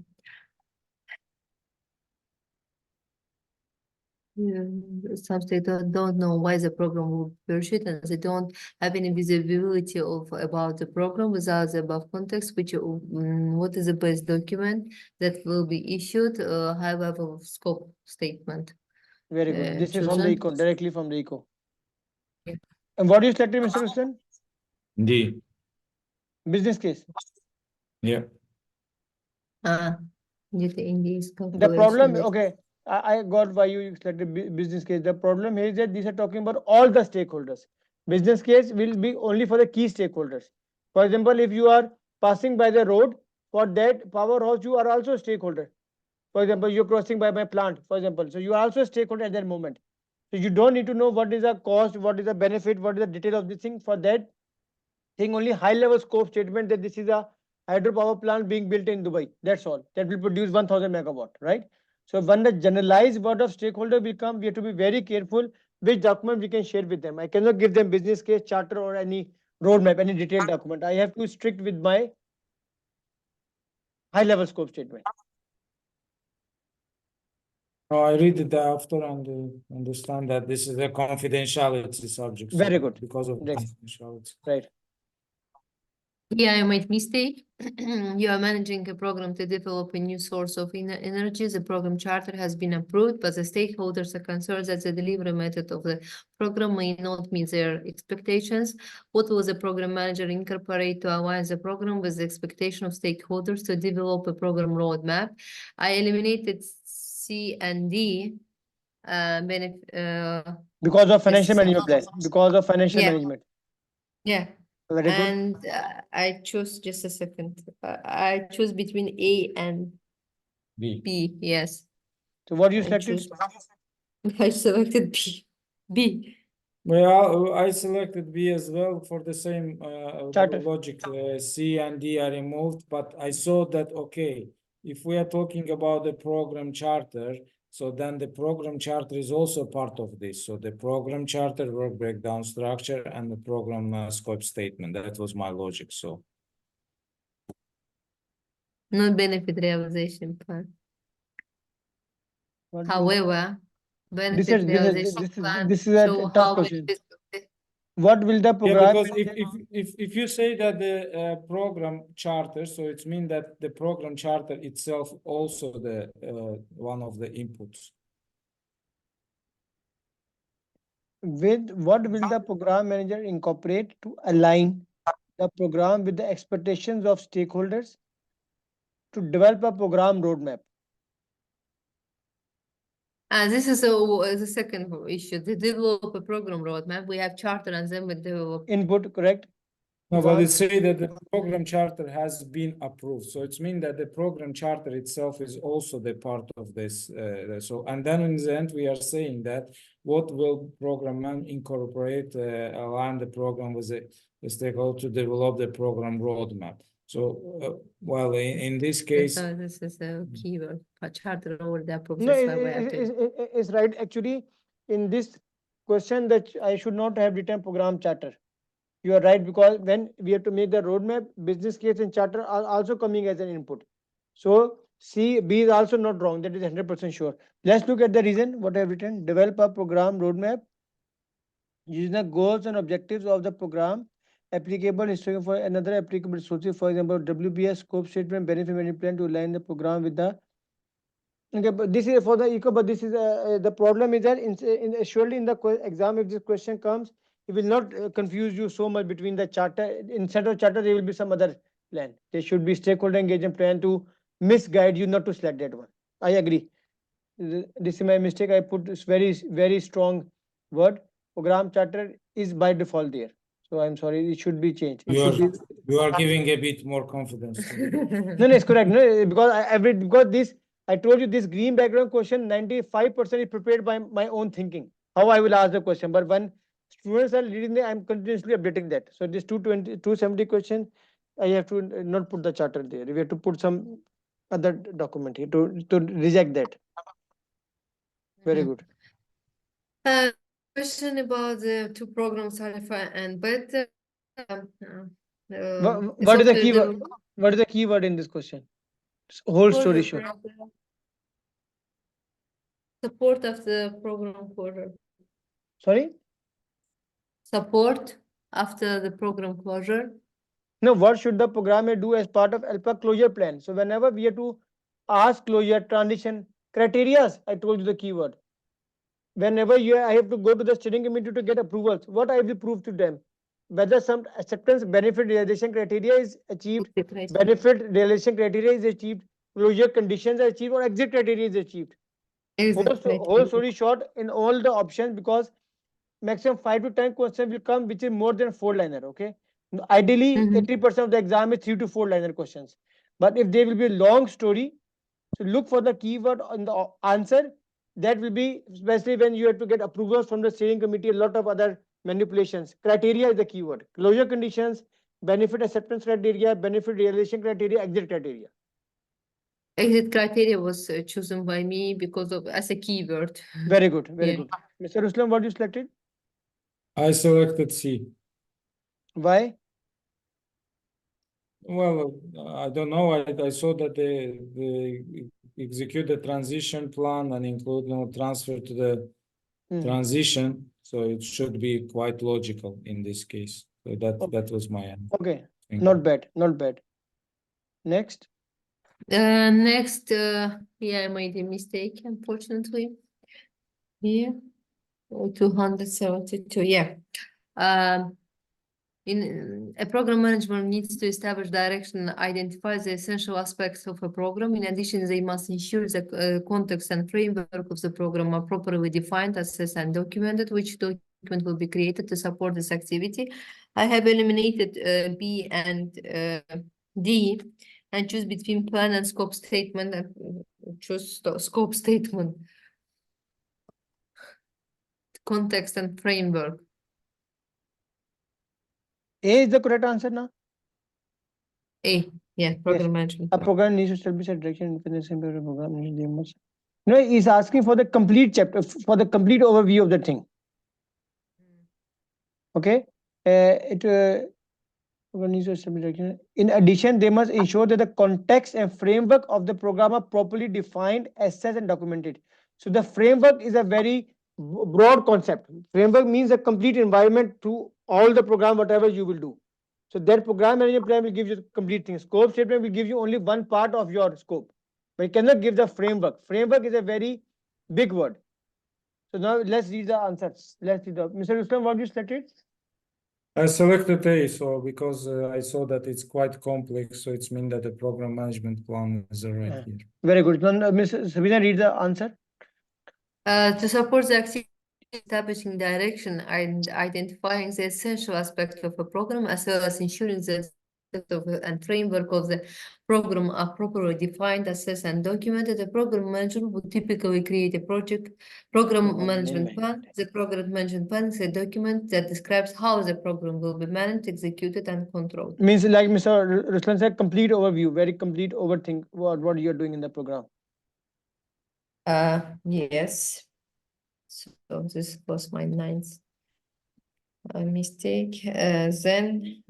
Some states don't know why the program will pursued, and they don't have any visibility of about the program without the above context, which what is the best document that will be issued, high level of scope statement. Very good. This is from the Chosen. eco, directly from the eco. Yeah. And what you selected, Mr. Hussain? D. Business case. Yeah. Due to India's The problem, calculation. okay, I got why you selected business case. The problem is that these are talking about all the stakeholders. Business case will be only for the key stakeholders. For example, if you are passing by the road, for that powerhouse, you are also a stakeholder. For example, you're crossing by my plant, for example. So you are also a stakeholder at that moment. So you don't need to know what is the cost, what is the benefit, what is the detail of this thing. For that thing, only high level scope statement that this is a hydropower plant being built in Dubai. That's all. That will produce 1000 megawatt, right? So when the generalized word of stakeholder will come, we have to be very careful which document we can share with them. I cannot give them business case, charter, or any roadmap, any detailed document. I have to strict with my high level scope statement. Oh, I read it after and understand that this is a confidentiality subject. Very so good. Because of Right. confidentiality. Right. Yeah, I made mistake. You are managing a program to develop a new source of energy. The program charter has been approved, but the stakeholders are concerned that the delivery method of the program may not meet their expectations. What will the program manager incorporate to align the program with the expectation of stakeholders to develop a program roadmap? I eliminated C and D. Because of financial This- management plan. Because of financial Yeah. management. Yeah. Very good. And I choose just a second. I choose between A and B. B. Yes, So what you I selected? choose. I selected B. B. Well, I selected B as well for the same Charter. logic. C and D are removed, but I saw that, okay, if we are talking about the program charter, so then the program charter is also part of this. So the program charter, work breakdown structure, and the program scope statement. That was my logic. So Not benefit realization plan. What will- However, This benefit is realization plan this is a show tough how question. benefits. What will the yeah, program? because if you say that the program charter, so it means that the program charter itself also the one of the inputs. With what will the program manager incorporate to align the program with the expectations of stakeholders to develop a program roadmap? This is the second issue. To develop a program roadmap, we have charter and then we develop. Input, correct? No, but it Because say that the program charter has been approved. So it means that the program charter itself is also the part of this. So, and then in the end, we are saying that what will program man incorporate, align the program with the stakeholder to develop the program roadmap. So, well, in this case, So this is a keyword. A charter over the approved. no, That's why we have to. it's right. Actually, in this question, that I should not have written program charter. You are right, because when we have to make the roadmap, business case and charter are also coming as an input. So C, B is also not wrong. That is 100% sure. Let's look at the reason what I have written. Develop a program roadmap using the goals and objectives of the program applicable history for another applicable resources. For example, WBS scope statement, benefit management plan to align the program with the. Okay, but this is for the eco. But this is the problem is that surely in the exam, if this question comes, it will not confuse you so much between the charter. Instead of charter, there will be some other plan. There should be stakeholder engagement plan to misguide you not to select that one. I agree. This is my mistake. I put this very strong word. Program charter is by default there. So I'm sorry. It should be changed. It should be. you are giving a bit more confidence to me. No, it's correct. No, because because this, I told you this green background question 95% is prepared by my own thinking. How I will ask the question, but when students are reading it, I'm continuously updating that. So this 270 question, I have to not put the charter there. We have to put some other document here to reject that. Very good. Question about the two programs, Alpha and Beta. What is the after keyword? What is the keyword in this question? Whole story short. Support of the program closure. Sorry? Support after the program closure. No, what should the programmer do as part of alpha closure plan? So whenever we have to ask closure transition criteria, I told you the keyword. Whenever I have to go to the steering committee to get approvals, what I will prove to them? Whether some acceptance benefit realization criteria is achieved, benefit realization criteria is achieved, closure conditions are achieved, or exit criteria is achieved. Whole story short, in all the options, because maximum 5 to 10 questions will come which is more than 4-liner. Okay, ideally 80% of the exam is 3 to 4-liner questions, but if there will be a long story, so look for the keyword on the answer. That will be especially when you have to get approvals from the steering committee, a lot of other manipulations. Criteria is the keyword. Closure conditions, benefit acceptance criteria, benefit realization criteria, exit criteria. Exit criteria was chosen by me because of as a keyword. Very good, very good. Mr. Ruslan, what you selected? I selected C. Why? Well, I don't know. I saw that they execute the transition plan and include no transfer to the transition, so it should be quite logical in this case. So that was my answer. Okay, not bad, not bad. Next. Next, I made a mistake, unfortunately. Here, 272. Yeah. In a program management needs to establish direction and identify the essential aspects of a program. In addition, they must ensure the context and framework of the program are properly defined, assessed, and documented, which document will be created to support this activity. I have eliminated B and D and choose between plan and scope statement and choose scope statement. Context and framework. A is the correct answer now? A, yeah, program management. A program needs to establish a direction independence in the program. No, he's asking for the complete chapter, for the complete overview of the thing. Okay. In addition, they must ensure that the context and framework of the program are properly defined, assessed, and documented. So the framework is a very broad concept. Framework means a complete environment to all the program, whatever you will do. So that program management plan will give you the complete thing. Scope statement will give you only one part of your scope, but it cannot give the framework. Framework is a very big word. So now let's read the answers. Let's read the Mr. Rustam, what you selected? I selected A, so because I saw that it's quite complex, so it's mean that the program management plan is right here. Very good. Ms. Sabina, read the answer. To support the activity, establishing direction and identifying the essential aspects of a program, as well as ensuring that and framework of the program are properly defined, assessed, and documented. The program manager would typically create a program management plan. The program management plan is a document that describes how the program will be managed, executed, and controlled. Means like Mr. Ruslan said, complete overview, very complete overthink what you're doing in the program. Yes. So this was my ninth mistake. Then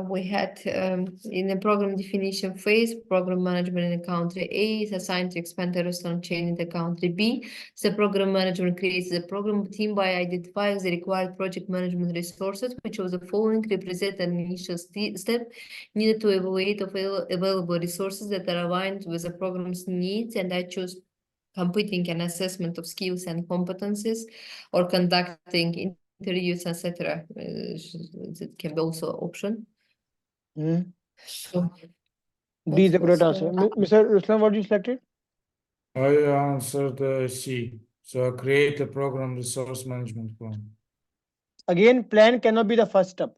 we had in the program definition phase, program management in the country A is assigned to expand the restaurant chain in the country B. The program manager creates the program team by identifying the required project management resources, which of the following represent an initial step needed to evaluate available resources that are aligned with the program's needs, and I chose completing an assessment of skills and competencies or conducting interviews, etc. It can be also an option. So D is the correct answer. Mr. Ruslan, what you selected? I answered C. So create a program resource management plan. Again, plan cannot be the first step.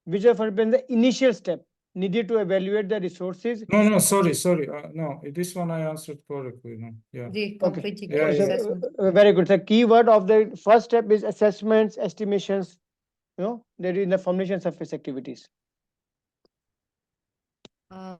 Which have been the initial step needed to evaluate the resources. No, sorry. No, this one I answered correctly. No, yeah. The completing assessment. Very good. The keyword of the first step is assessments, estimations. They're in the formation surface activities. For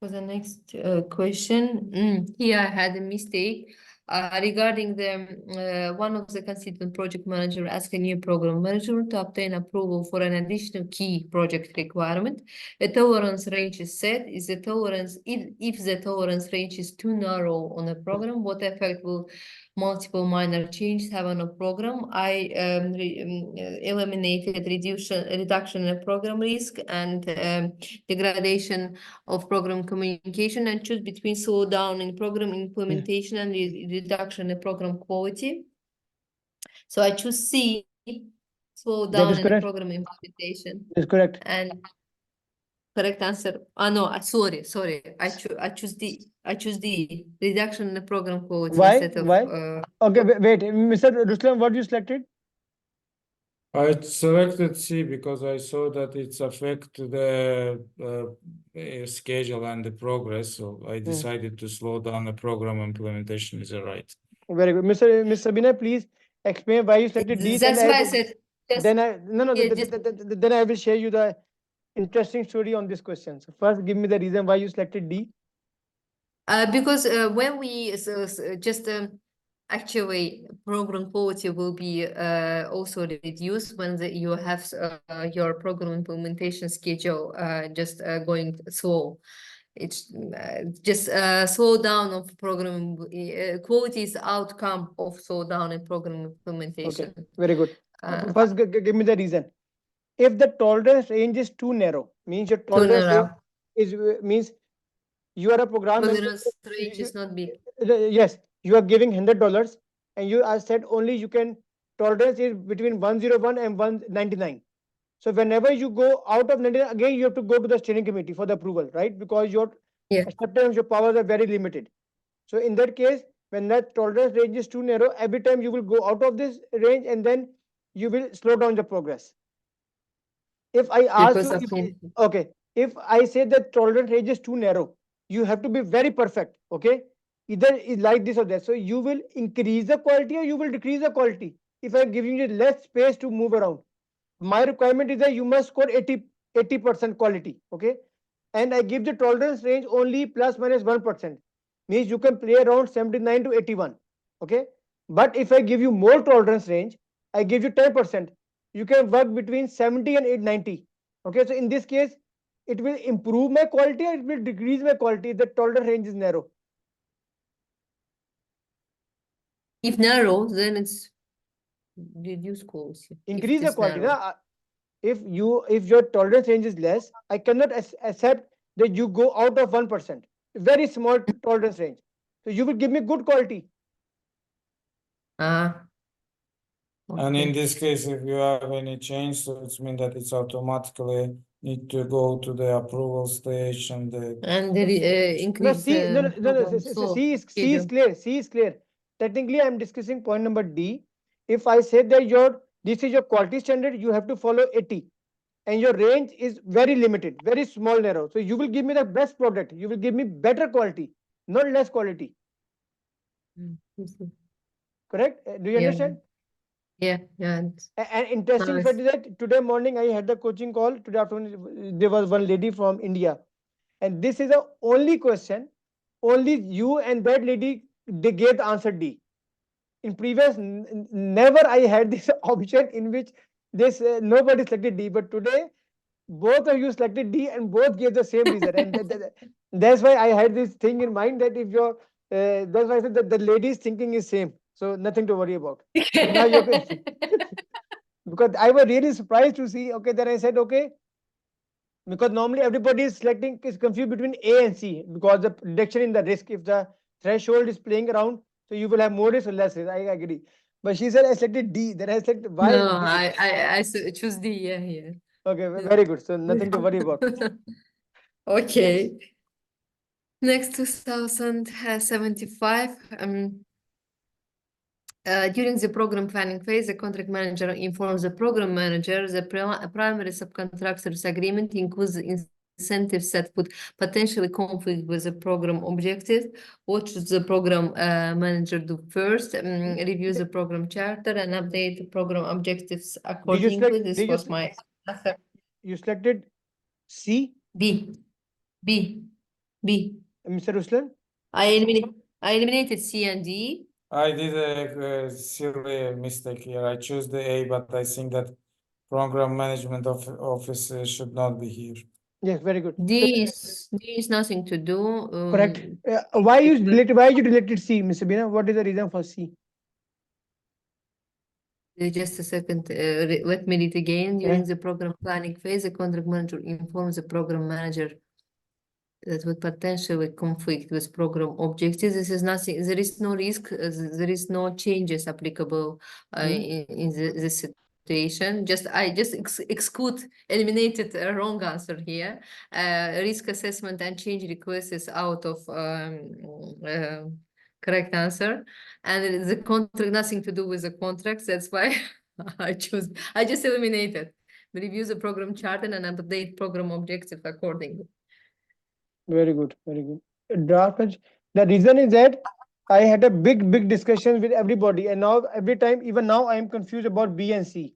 the next question, here I had a mistake. Regarding the one of the constituent project manager asked a new program manager to obtain approval for an additional key project requirement. A tolerance range is set. Is the tolerance if the tolerance range is too narrow on a program, what effect will multiple minor changes have on a program? I eliminated reduction in program risk and degradation of program communication, and choose between slowdown in program implementation and reduction in program quality. So I choose C, slow That is down in the correct. program implementation. That is correct. And correct answer. No, sorry. I choose D. I choose D. Reduction in the program quality Why? instead of Why? Okay, wait, Mr. Ruslan, what you selected? I selected C because I saw that it's affect the schedule and the progress. So I decided to slow down the program implementation. Is right? Very good. Miss Sabina, please explain why you selected D. That's why I said. Then I no, yeah, then I will share you the interesting story on this question. So first, give me the reason why you selected D. Because when we just actually program quality will be also reduced when you have your program implementation schedule just going slow. It's just slow down of program quality is the outcome of slow down in program implementation. Okay, very good. First, give me the reason. If the tolerance range is too narrow, means your tolerance range is means you are a program tolerance range is not big. Yes, you are giving $100 and you are said only you can tolerance is between 101 and 199. So whenever you go out of 99, again you have to go to the steering committee for the approval, right? Because your acceptance, your powers are very limited. So in that case, when that tolerance range is too narrow, every time you will go out of this range and then you will slow down the progress. If I ask you, okay, if I say that tolerance range is too narrow, you have to be very perfect, okay? Either is like this or that. So you will increase the quality or you will decrease the quality. If I'm giving you less space to move around, my requirement is that you must score 80% quality, okay? And I give the tolerance range only plus minus 1%. Means you can play around 79 to 81, okay? But if I give you more tolerance range, I give you 10%. You can work between 70 and 90. Okay, so in this case, it will improve my quality or it will decrease my quality. The tolerance range is narrow. If narrow, then it's reduce quality. Increase the quality. If your tolerance range is less, I cannot accept that you go out of 1%. Very small tolerance range. So you will give me good quality. And in this case, if you have any change, so it means that it's automatically need to go to the approval stage and increase. C is clear. C is clear. Technically, I'm discussing point number D. If I say that this is your quality standard, you have to follow 80, and your range is very limited, very small, narrow. So you will give me the best product. You will give me better quality, not less quality. Correct? Do you understand? Yeah. And interesting fact is that today morning I had the coaching call. Today afternoon there was one lady from India, and this is the only question. Only you and that lady they gave the answer D. In previous, never I had this option in which this nobody selected D, but today both of you selected D and both gave the same reason, and that's why I had this thing in mind that if you're that's why I said that the lady's thinking is same, so nothing to worry about. So now you because I was really surprised to see. Okay, then I said okay, because normally everybody is confused between A and C because the reduction in the risk. If the threshold is playing around, so you will have more risk or less risk. I agree. But she said I selected D. Then I said why? No, I choose D. Yeah. Okay, very good. So nothing to worry about. Okay. Next 2075. During the program planning phase, the contract manager informs the program manager the primary subcontractors agreement includes incentives that would potentially conflict with the program objective. What should the program manager do first? Review the program charter and update the program objectives accordingly. This was my answer. You selected C? B. Mr. Ruslan? I eliminated C and D. I did a silly mistake here. I chose the A, but I think that program management office should not be here. Yes, very good. D is nothing to do. Correct. Why you deleted? Why you deleted C, Miss Sabina? What is the reason for C? Just a second, let me read again. Yeah. During the program planning phase, the contract manager informs the program manager that would potentially conflict with program objectives. This is nothing, there is no risk, there is no changes applicable in this situation. I just eliminated a wrong answer here. Risk assessment and change request is out of correct answer. And the contract, nothing to do with the contracts. That's why I just eliminated. Review the program chart and update program objectives accordingly. Very good, very good. Draft. The reason is that I had a big discussion with everybody, and now every time, even now, I am confused about B and C.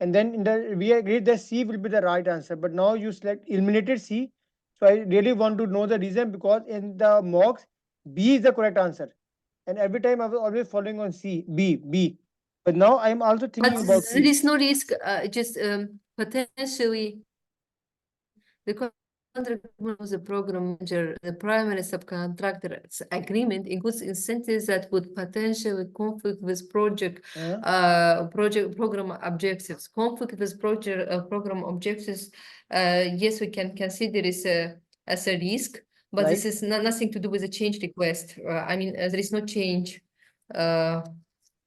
And then we agreed that C will be the right answer, but now you eliminated C. So I really want to know the reason, because in the mocks, B is the correct answer, and every time I was always following on C, B. But now I am also thinking But about there C. is no risk, just potentially the contract of the program manager, the primary subcontractor's agreement includes incentives that would potentially conflict with program objectives. Conflict with program objectives, yes, we can consider this as a risk, but this is nothing to do with a change request. I mean, there is no change.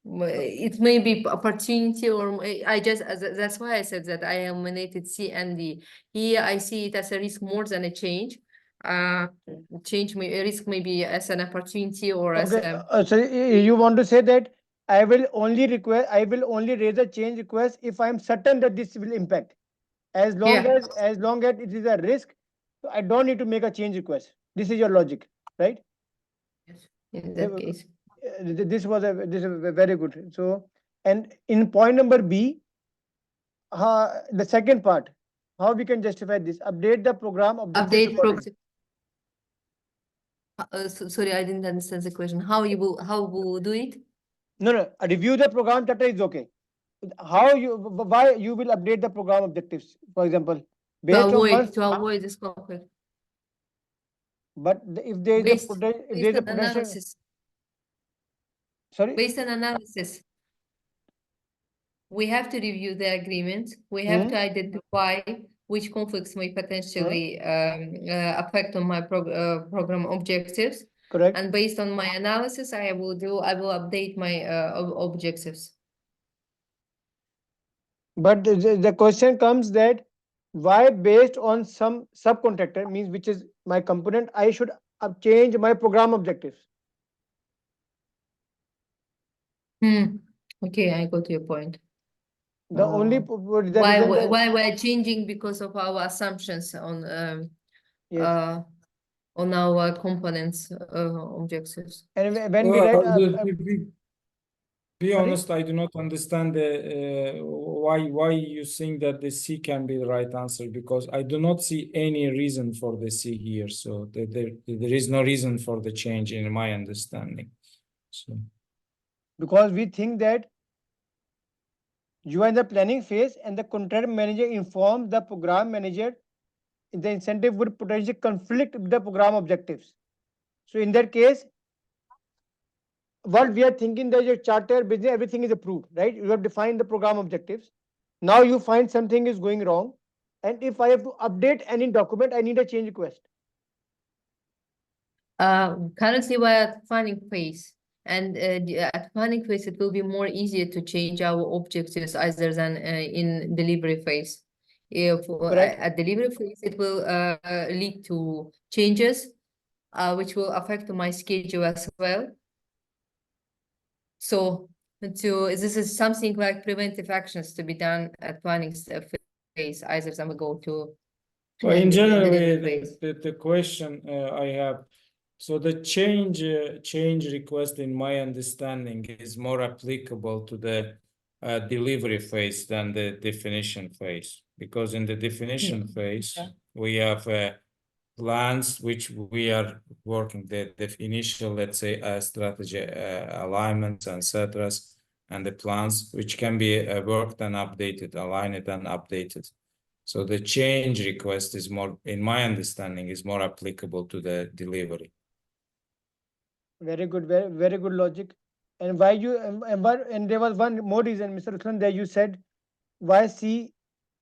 It may be opportunity, or that's why I said that I eliminated C and D. Here I see it as a risk more than a change. Risk maybe as an opportunity or as Okay, a so you want to say that I will only raise a change request if I am certain that this will impact. As long as it is a risk, so I don't need to make a change request. This is your logic, right? in that case. This is very good. So, and in point number B, the second part, how we can justify this? Update the program objectives Update accordingly. sorry, I didn't understand the question. How will do it? No. Review the program data is okay. Why you will update the program objectives, for example, based on once. To avoid this conflict. But if there is a potential, analysis. Sorry. Based on analysis, we have to review the agreement. We have to identify which conflicts may potentially affect on my program objectives. Correct. And based on my analysis, I will update my objectives. But the question comes that why, based on some subcontractor, means which is my component, I should change my program objectives. Okay, I got your point. The only why we're changing because of our assumptions on our components objectives. And when we write, be honest, I do not understand why you think that the C can be the right answer, because I do not see any reason for the C here. So there is no reason for the change in my understanding. So because we think that you are in the planning phase and the contract manager informs the program manager the incentive would potentially conflict with the program objectives. So in that case, what we are thinking that your charter business, everything is approved, right? You have defined the program objectives. Now you find something is going wrong. And if I have to update any document, I need a change request. Currently we're at planning phase. And at planning phase, it will be more easier to change our objectives other than in delivery phase. If at delivery phase, it will lead to changes, which will affect my schedule as well. So this is something like preventive actions to be done at planning phase, either than we go to. So in general, the question I have, so the change request, in my understanding, is more applicable to the delivery phase than the definition phase, because in the definition phase we have plans which we are working the initial, let's say, strategy alignments and etc. and the plans which can be worked and updated, aligned and updated. So the change request is more, in my understanding, is more applicable to the delivery. Very good, very good logic. And why you and there was one more reason, Mr. Usman, that you said why C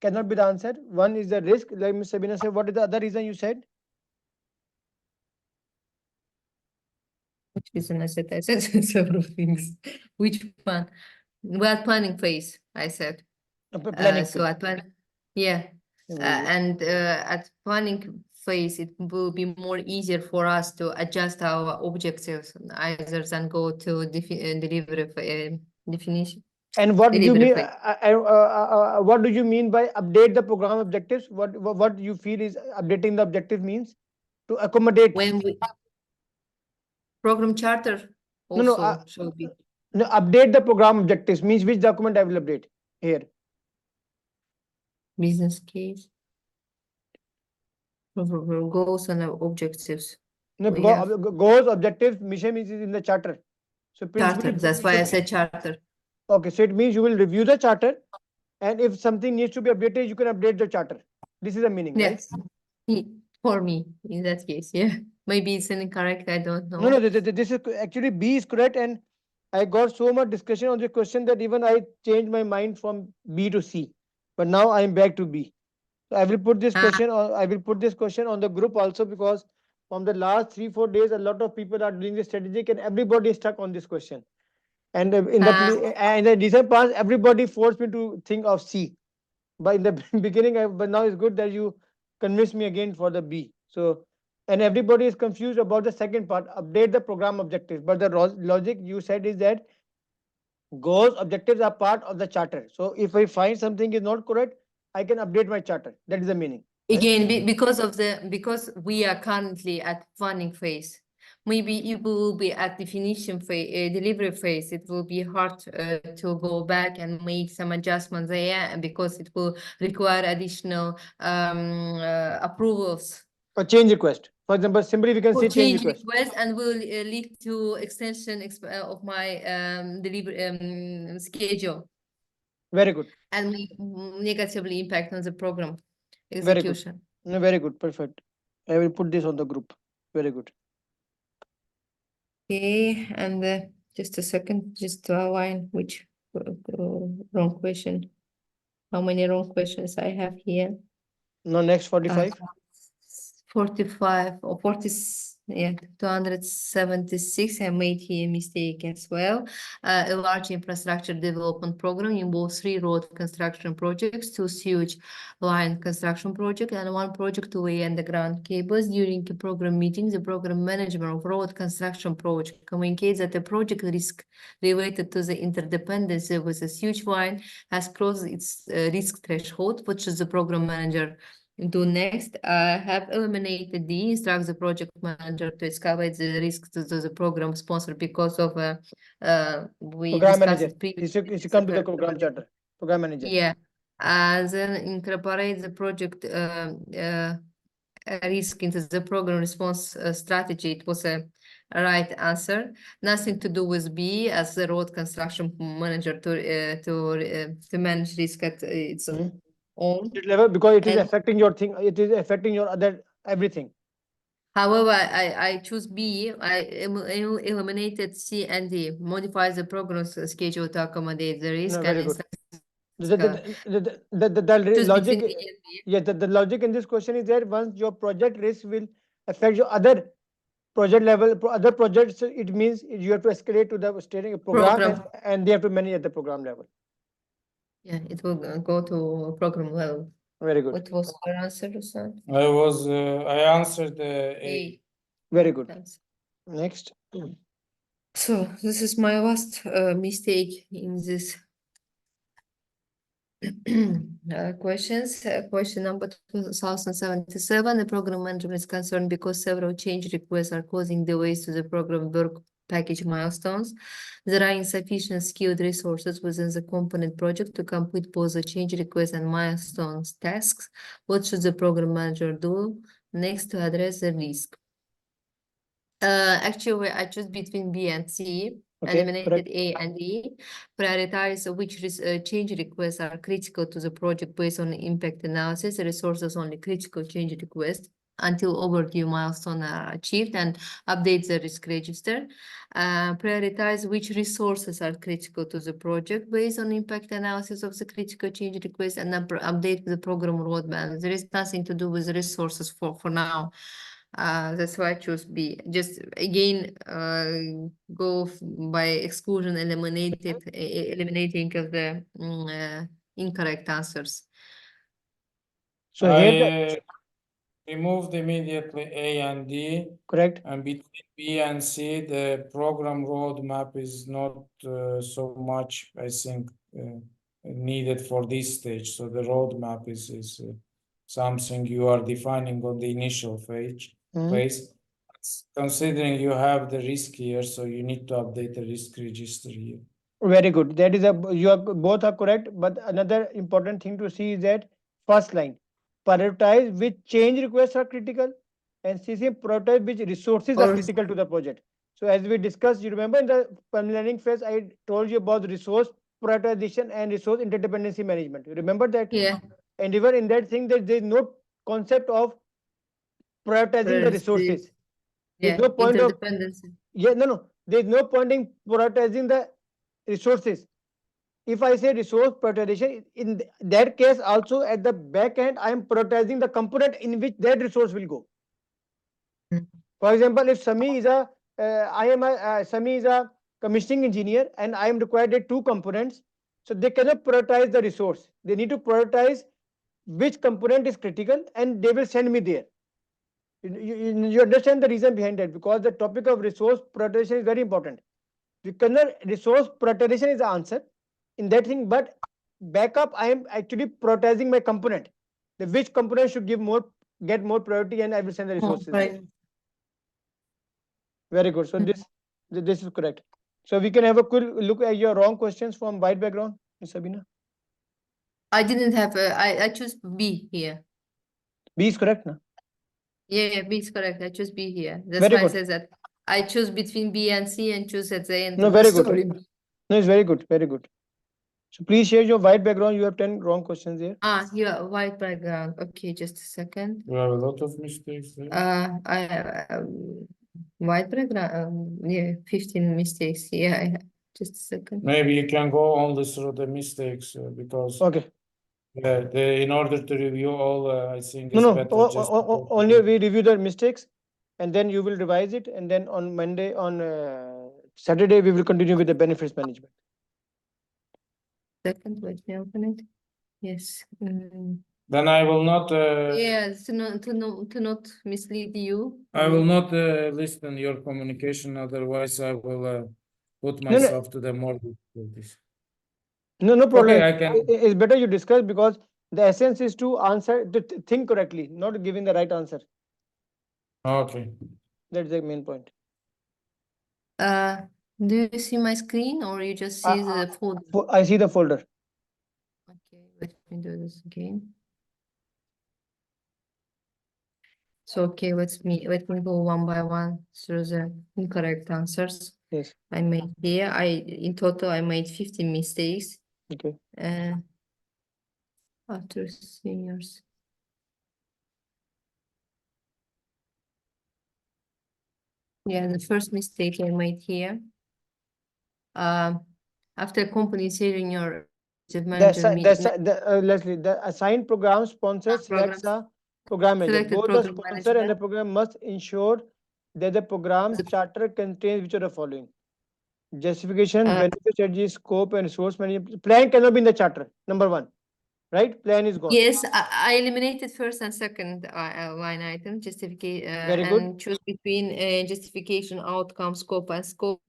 cannot be the answer. One is the risk, like Ms. Sabina said. What is the other reason you said? Which reason I said several things. Which one? Well, planning phase, I said. Planning So phase. at plan, yeah, and at planning phase, it will be more easier for us to adjust our objectives either than go to delivery definition. And what do you Delivery mean? phase. What do you mean by update the program objectives? What you feel is updating the objective means to accommodate? When we program charter No, no, also should be no. Update the program objectives means which document I will update here? business case, goals and objectives. No, We have goals, objectives, mission is in the charter. So charter. principally, That's why I said charter. okay. So it means you will review the charter, and if something needs to be updated, you can update the charter. This is the meaning, right? Yes, for me in that case, yeah. Maybe it's incorrect. I don't know. No, this is actually B is correct, and I got so much discussion on the question that even I changed my mind from B to C, but now I am back to B. So I will put this question. I will put this question on the group also, because from the last 3-4 days, a lot of people are doing the strategic, and everybody is stuck on this question. And in the recent past, everybody forced me to think of C. But in the beginning, but now it's good that you convinced me again for the B. So, and everybody is confused about the second part, update the program objectives. But the logic you said is that goals, objectives are part of the charter. So if I find something is not correct, I can update my charter. That is the meaning. Right? Again, because we are currently at planning phase. Maybe it will be at definition phase, delivery phase. It will be hard to go back and make some adjustments there, and because it will require additional approvals. A change request. For example, simply we can say change request. And will lead to extension of my delivery schedule. Very good. And may negatively impact on the program Very execution. good. No, very good. Perfect. I will put this on the group. Very good. Okay, and just a second, just to align which wrong question. How many wrong questions I have here? No, next 45. 45 or 40, yeah, 276. I made here a mistake as well. A large infrastructure development program involves 3 road construction projects, 2 sewage line construction project, and 1 project to lay underground cables. During the program meeting, the program manager of road construction project communicates that the project risk related to the interdependency with a sewage line has crossed its risk threshold. What should the program manager do next? I have eliminated the instruct the project manager to escalate the risk to the program sponsor because of we program discussed manager. it previously. He should come to the program charter. Program manager. Yeah, then incorporate the project risk into the program response strategy. It was a right answer. Nothing to do with B as the road construction manager to manage risk at its own level, because it is affecting your thing. It is affecting your other everything. However, I choose B. I eliminated C and D. Modify the program schedule to accommodate the risk. No, very good. The logic, yeah, the logic in this question is that once your project risk will affect your other project level, other projects, it means you have to escalate to the steering program. And they have to manage at the program level. Yeah, it will go to program level. Very good. What was your answer, Rusan? I answered A. Very good. Thanks. Next. So this is my last mistake in this questions. Question number 2077. The program management is concerned because several change requests are causing delays to the program work package milestones. There are insufficient skilled resources within the component project to complete both the change request and milestones tasks. What should the program manager do? Next, to address the risk. Actually, I choose between B and C. Okay, Eliminated correct. A and E. Prioritize which change requests are critical to the project based on impact analysis. Resources only critical change requests until overdue milestone are achieved, and update the risk register. Prioritize which resources are critical to the project based on impact analysis of the critical change request, and update the program roadmap. There is nothing to do with resources for now. That's why I choose B. Just again, go by exclusion, eliminating of the incorrect answers. So here, I removed immediately A and D, correct. and between B and C, the program roadmap is not so much, I think, needed for this stage. So the roadmap is something you are defining on the initial phase. Considering you have the risk here, so you need to update the risk register here. Very good. That is you are both are correct. But another important thing to see is that first line, prioritize which change requests are critical, and CC prioritize which resources are critical to the project. So as we discussed, you remember in the planning phase, I told you about resource prioritization and resource interdependency management. You remember that? Yeah. And even in that thing, there is no concept of prioritizing the resources. There's no point of interdependency. no. There's no point in prioritizing the resources. If I say resource prioritization, in that case also at the back end, I am prioritizing the component in which that resource will go. For example, if Sami is Sami is a commissioning engineer and I am required 2 components, so they cannot prioritize the resource. They need to prioritize which component is critical and they will send me there. You understand the reason behind that, because the topic of resource prioritization is very important. We cannot resource prioritization is the answer in that thing, but backup I am actually prioritizing my component. Which component should get more priority, and I will send the resources. Right. Very good. So this is correct. So we can have a quick look at your wrong questions from white background, Ms. Sabina. I didn't have I choose B here. B is correct, na? Yeah, B is correct. I choose B here. That's Very why good. I said that I choose between B and C and choose at the end. No, very good. No, it's very good. Very good. So please share your white background. You have 10 wrong questions here. Yeah, white background. Okay, just a second. You have a lot of mistakes there. White background. Yeah, 15 mistakes. Yeah, I have. Just a second. Maybe you can go only through the mistakes because Okay. in order to review all, I think it's No, better just only we review the mistakes, and then you will revise it, and then on Saturday we will continue with the benefits management. Second, let me open it. Yes. Then I will not. Yes, to not mislead you. I will not listen your communication. Otherwise, I will put myself to the more difficulties. No problem. Okay, I can. It's better you discuss, because the essence is to answer, to think correctly, not giving the right answer. Okay. That's the main point. Do you see my screen, or you just see the folder? I see the folder. Okay, let me do this again. So okay, let me go one by one through the incorrect answers. Yes. I made here. In total I made 15 mistakes. Okay. After seniors. Yeah, the first mistake I made here. After company senior Leslie, the assigned program sponsor selects a program manager. Both the sponsor and the program must ensure that the program charter contains which are the following: justification, benefit strategy, scope, and resource management. Plan cannot be in the charter. Number 1, right? Plan is gone. Yes, I eliminated first and second line item, justification, and choose between justification, outcome, scope, and scope.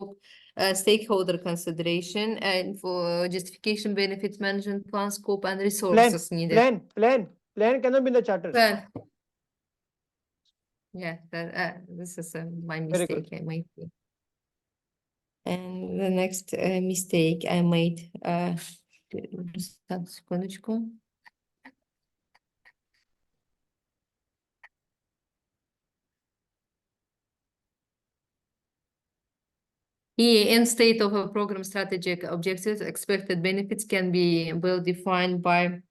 Stakeholder consideration, and for justification, benefits management plan, scope, and resources needed. Plan cannot be in the charter. Plan. Yeah, this is my mistake I made. And the next mistake I made. Секундочку. Here, end state of a program strategic objectives, expected benefits can be well defined by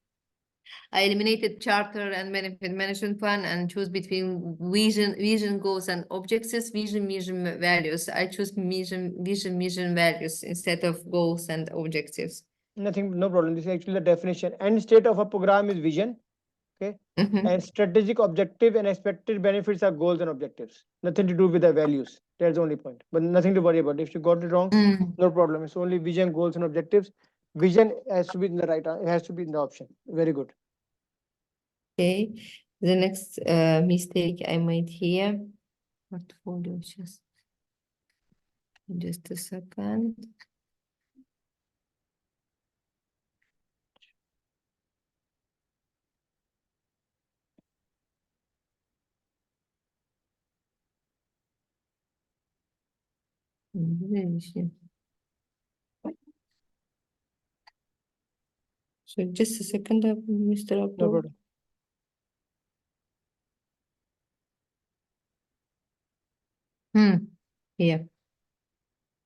I eliminated charter and benefit management plan and choose between vision goals and objectives, mission values. I choose mission values instead of goals and objectives. Nothing, no problem. This is actually the definition. End state of a program is vision. Okay. And strategic objective and expected benefits are goals and objectives. Nothing to do with the values. That's the only point. But nothing to worry about. If you got it wrong, no problem. It's only vision, goals, and objectives. Vision has to be in the right. It has to be in the option. Very good. Okay. The next mistake I made here. Portfolio just a second. So just a second, Mr. No Abdul. problem. Yeah.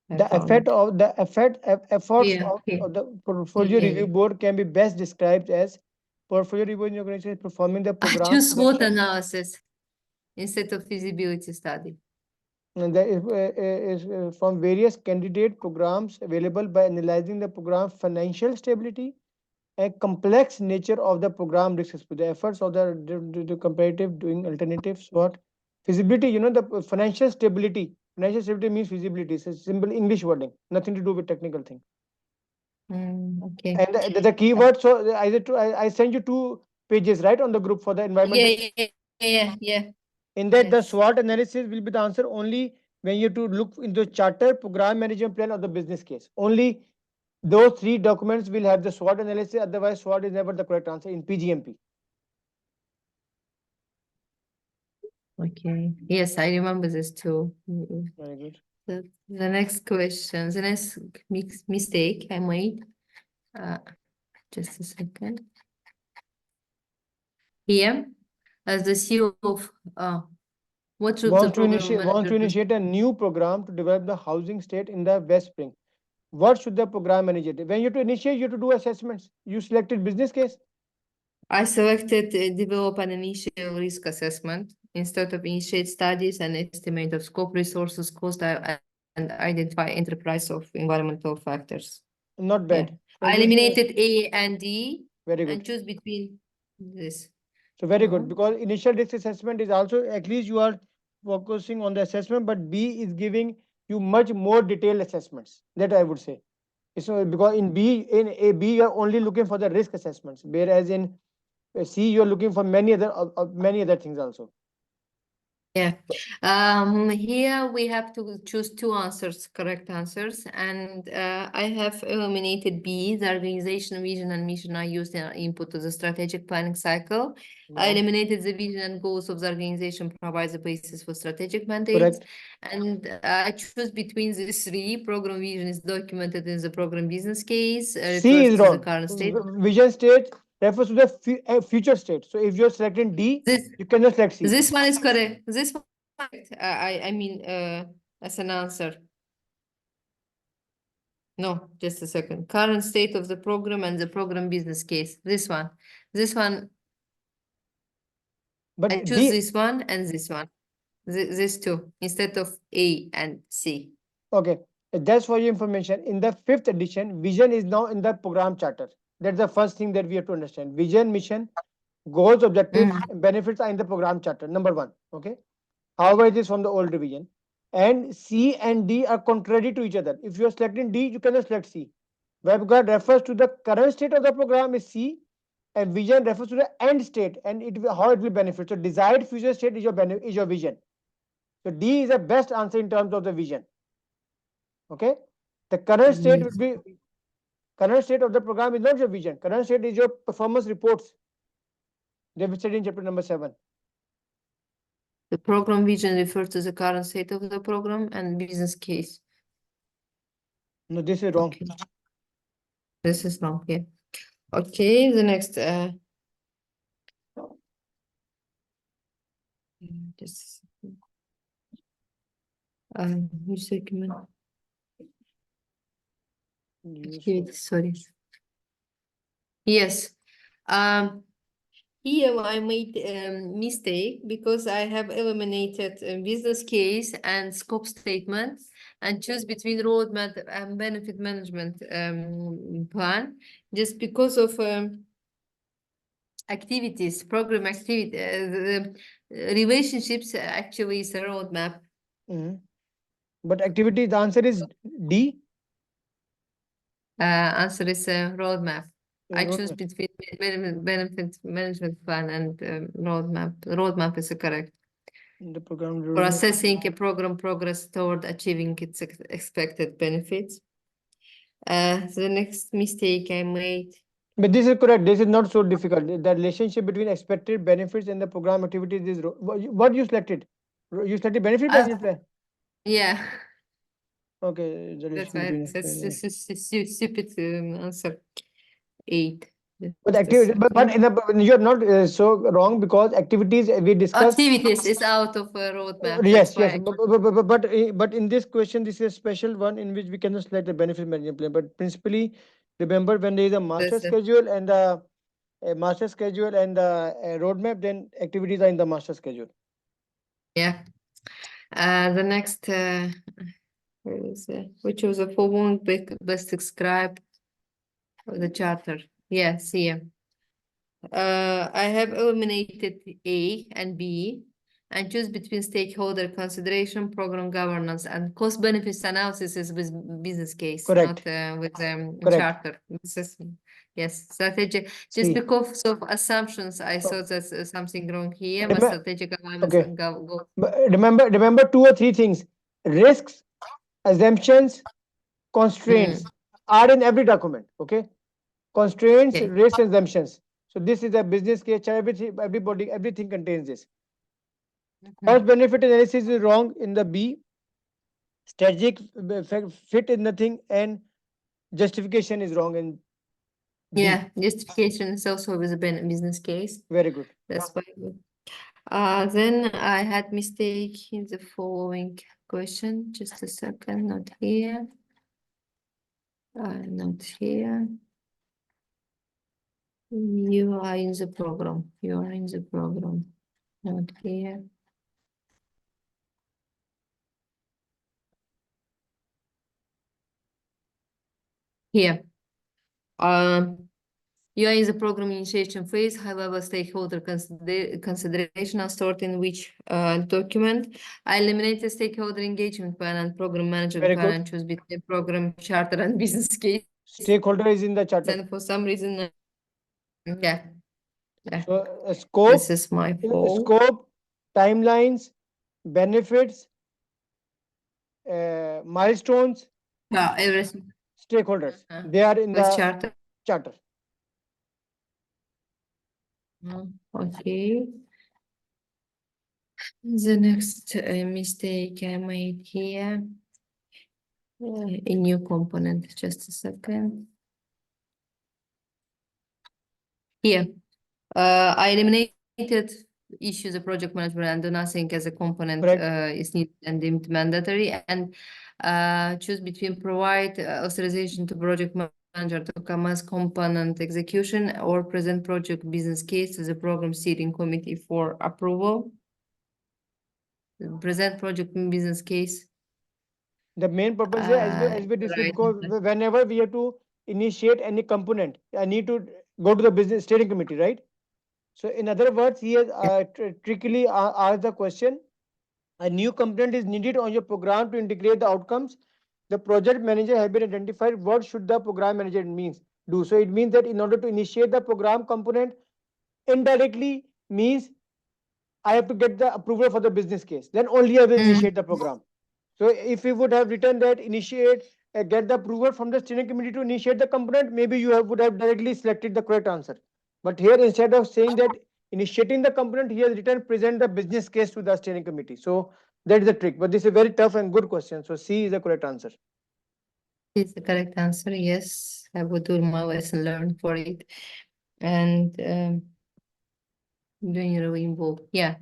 The effect of the efforts Yeah, of the portfolio review board can be best described as portfolio review organization is performing the I program. choose SWOT analysis instead of feasibility study. And that is from various candidate programs available by analyzing the program financial stability and complex nature of the program risk exposure, the efforts of the comparative doing alternatives, what feasibility, you know, the financial stability. Financial stability means feasibility. It's a simple English wording, nothing to do with technical thing. Okay. And the keyword, so I send you 2 pages, right, on the group for the environmental. Yeah. In that, the SWOT analysis will be the answer only when you to look into charter, program management plan, or the business case. Only those 3 documents will have the SWOT analysis. Otherwise, SWOT is never the correct answer in PgMP. Okay. Yes, I remember this too. Very good. The next question, the next mistake I made. Just a second. Here, as the CEO of what should the program wants to initiate a new program to develop the housing state in the West Spring. What should the program manager do? When you to initiate, you have to do assessments. You selected business case. I selected develop an initial risk assessment instead of initiate studies and estimate of scope, resources, cost, and identify enterprise of environmental factors. Not bad. I eliminated A and D. Very good. And choose between this. So very good, because initial risk assessment is also, at least you are focusing on the assessment, but B is giving you much more detailed assessments. That I would say. So because in A, B, you are only looking for the risk assessments, whereas in C, you are looking for many other things also. Yeah. Here we have to choose 2 answers, correct answers, and I have eliminated B. The organization, vision, and mission are used in input to the strategic planning cycle. I eliminated the vision and goals of the organization provides the basis for strategic mandates. Correct. And I choose between these 3. Program vision is documented in the program business case. C is wrong. The current state. Vision state refers to the future state. So if you're selecting D, you cannot select C. This one is correct. This one, I mean, as an answer. No, just a second. Current state of the program and the program business case. This one. But I choose this one and this one. This 2 instead of A and C. Okay, that's for your information. In the 5th edition, vision is now in the program charter. That's the first thing that we have to understand. Vision, mission, goals, objectives, and benefits are in the program charter. Number 1. Okay. However, it is from the old revision. And C and D are contrary to each other. If you are selecting D, you cannot select C. Because refers to the current state of the program is C, and vision refers to the end state and how it will benefit. So desired future state is your vision. So D is the best answer in terms of the vision. Okay, the current state would be current state of the program is not your vision. Current state is your performance reports. They will study in chapter number 7. The program vision refers to the current state of the program and business case. No, this is wrong. Okay. This is wrong. Yeah. Okay. The next. Just which document? Activities, sorry. Yes. Here I made a mistake because I have eliminated a business case and scope statement and choose between roadmap and benefit management plan just because of activities, program activity, the relationships actually is a roadmap. But activity, the answer is D. Answer is a roadmap. I choose Roadmap. between benefit management plan and roadmap. Roadmap is correct. The program For roadmap. assessing a program progress toward achieving its expected benefits. The next mistake I made. But this is correct. This is not so difficult. The relationship between expected benefits and the program activities is what you selected. You selected benefit management plan. Yeah, Okay, the that's relation why between. it's stupid answer. 8. But activity, but you're not so wrong because activities we discussed. Activities is out of a roadmap. Yes, That's yes, why. but in this question, this is a special one in which we cannot select the benefit management plan. But principally, remember when there is a master schedule and a master schedule and a roadmap, then activities are in the master schedule. Yeah. The next, where is it? Which was the following best describe the charter? Yes, here. I have eliminated A and B and choose between stakeholder consideration, program governance, and cost benefits analysis is with business case, Correct. not with Correct. charter. This is, yes, strategic. Just because of assumptions, I saw that something wrong here, but strategic alignments Okay. go. But remember 2 or 3 things: risks, assumptions, constraints are in every document. Okay, constraints, Okay. risks, assumptions. So this is a business case. Everything contains this. Cost benefit analysis is wrong in the B. Strategic fit is nothing, and justification is wrong in D. Yeah, justification is also with a business case. Very good. That's why. Then I had mistake in the following question. Just a second, not here. Not here. You are in the program. You are in the program. Not here. Here. You are in the program initiation phase, high-level stakeholder consideration are stored in which document. I eliminate the stakeholder engagement plan and program management plan and choose between program charter and business case. Stakeholder is in the charter. And for some reason, yeah. So scope. This is my fault. Scope, timelines, benefits, milestones. Yeah, everything. Stakeholders. They are in the charter. Okay. The next mistake I made here, a new component, just a second. Here, I eliminated issues of project management and do nothing as a component is needed and deemed mandatory, and choose between provide authorization to project manager to commence component execution or present project business case to the program steering committee for approval. Present project business case. The main purpose here, as we discussed, because whenever we have to initiate any component, I need to go to the business steering committee, right? So in other words, he has trickily asked the question: a new component is needed on your program to integrate the outcomes. The project manager has been identified. What should the program manager do? So it means that in order to initiate the program component, indirectly means I have to get the approval for the business case. Then only I will initiate the program. So if you would have written that initiate, get the approval from the steering committee to initiate the component, maybe you would have directly selected the correct answer. But here, instead of saying that initiating the component, he has written present the business case to the steering committee. So that is the trick. But this is a very tough and good question. So C is the correct answer. It's the correct answer. Yes, I would do my lesson learn for it, and doing really involved. Yeah,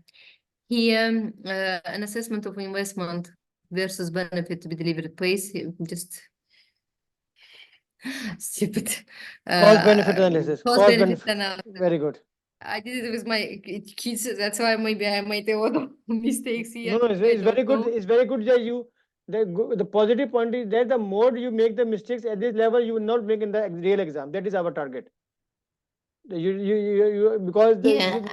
here an assessment of investment versus benefit to be delivered place. Just Stupid. Cost benefit analysis. Cost Cost benefit benefit. analysis. Very good. I did it with my kids. That's why maybe I made a lot of mistakes here. No, I it's very don't good. know. It's very good that you. The positive point is that the more you make the mistakes at this level, you will not make in the real exam. That is our target. Because Yeah.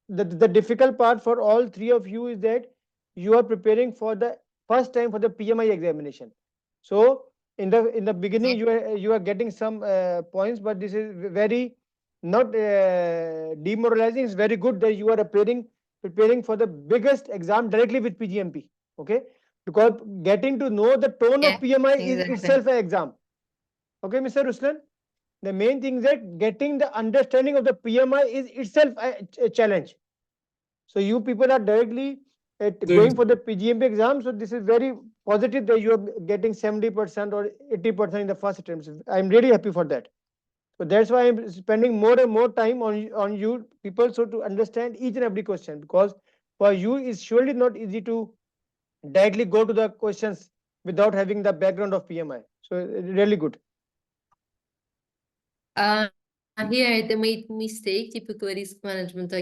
the difficult part for all three of you is that you are preparing for the first time for the PMI examination. So in the beginning you are getting some points, but this is very not demoralizing. It's very good that you are preparing for the biggest exam directly with PGMP. Okay, because getting to know the tone Yeah, of PMI is exactly. itself an exam. Okay, Mr. Ruslan. The main thing is that getting the understanding of the PMI is itself a challenge. So you people are directly going for the PGMP exam. So this is very positive that you are getting 70% or 80% in the first attempt. I'm really happy for that. So that's why I'm spending more and more time on you people, so to understand each and every question, because for you it's surely not easy to directly go to the questions without having the background of PMI. So really good. Here they made mistake. Typical risk management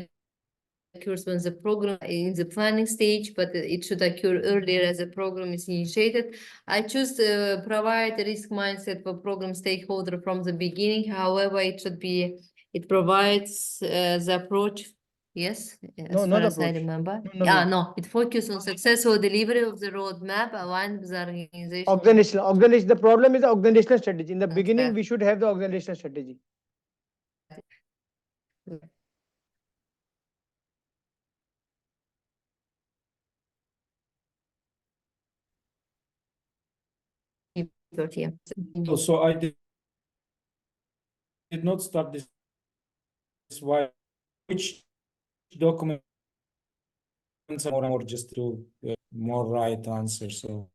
occurs when the program in the planning stage, but it should occur earlier as the program is initiated. I choose to provide a risk mindset for program stakeholder from the beginning. However, it provides the approach. Yes, No, as far not as I approach. remember. No. No, it focuses on successful delivery of the roadmap aligned with the organization. Organization. The problem is the organizational strategy. In the That's beginning, fair. we should have the organizational strategy. So I did not start this. Why? Which documents are more just to more right answer? So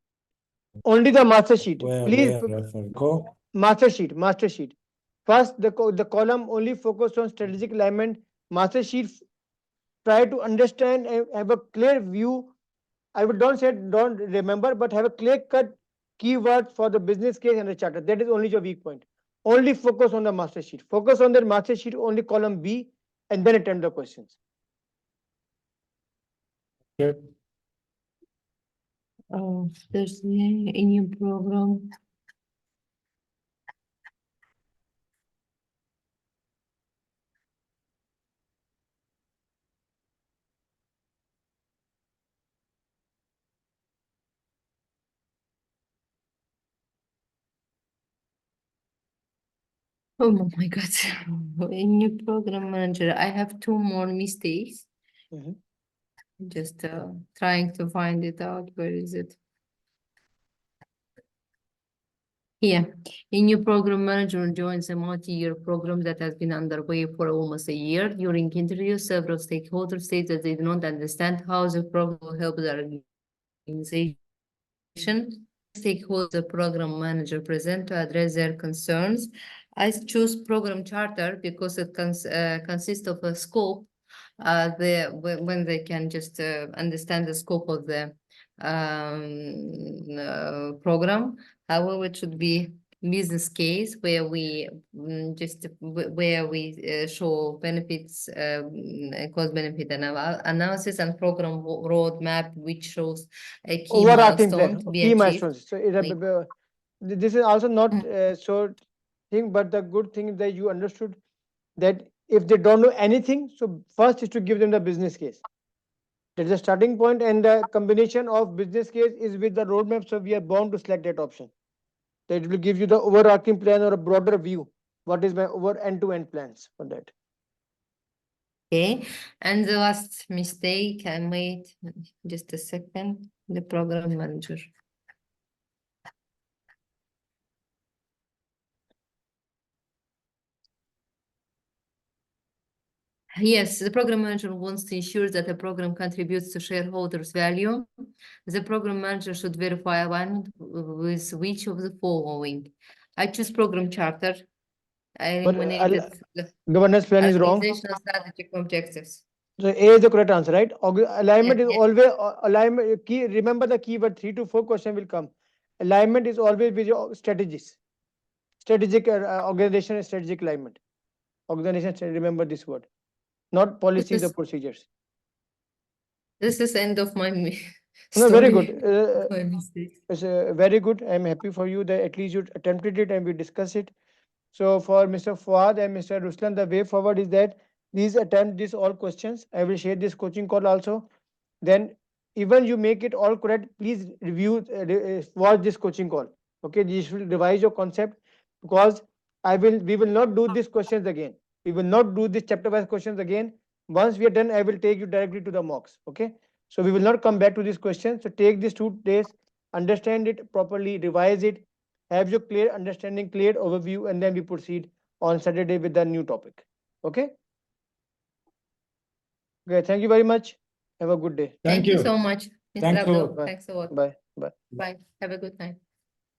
Only the master sheet. Please, where go? master sheet. First, the column only focused on strategic alignment. Master sheet, try to understand and have a clear view. I would don't say don't remember, but have a clear cut keyword for the business case and the charter. That is only your weak point. Only focus on the master sheet. Focus on the master sheet, only column B, and then attempt the questions. Okay. There's a new program. Oh my God, a new program manager. I have two more mistakes. Just trying to find it out. Where is it? Here, a new program manager joins a multi-year program that has been underway for almost a year. During interviews, several stakeholders state that they do not understand how the program will help the organization. Stakeholders, the program manager present to address their concerns. I choose program charter because it consists of a scope. When they can just understand the scope of the program. However, it should be business case where we show benefits, cost benefit analysis, and program roadmap, which shows a key Overarching milestone plan, to be key achieved. milestones. So this is also not so thing, but the good thing is that you understood that if they don't know anything, so first is to give them the business case. That is the starting point, and the combination of business case is with the roadmap. So we are bound to select that option. That will give you the overarching plan or a broader view. What is my over end-to-end plans for that? Okay, and the last mistake I made, just a second, the program manager. Yes, the program manager wants to ensure that the program contributes to shareholders' value. The program manager should verify alignment with which of the following. I choose program charter. I eliminated the governance plan is wrong. organizational strategic objectives. So A is the correct answer, right? Alignment is always alignment. Remember the keyword 3 to 4 question will come. Alignment is always with your strategies. strategic organization and strategic alignment. Organization, remember this word, not policies or is- procedures. This is end of my No, very story. good. My mistake. It's very good. I'm happy for you that at least you attempted it and we discussed it. So for Mr. Fuad and Mr. Ruslan, the way forward is that please attempt these all questions. I will share this coaching call also. Then even you make it all correct, please review, watch this coaching call. Okay, this will revise your concept, because we will not do these questions again. We will not do this chapter wise questions again. Once we are done, I will take you directly to the mocks. Okay, so we will not come back to these questions. So take these 2 days, understand it properly, revise it, have your clear understanding, clear overview, and then we proceed on Saturday with the new topic. Okay. Okay, thank you very much. Have a good day. Thank you so much, Mr. Thanks a Abdul. lot. Bye. Thanks a lot. Bye. Bye. Bye. Have a good night.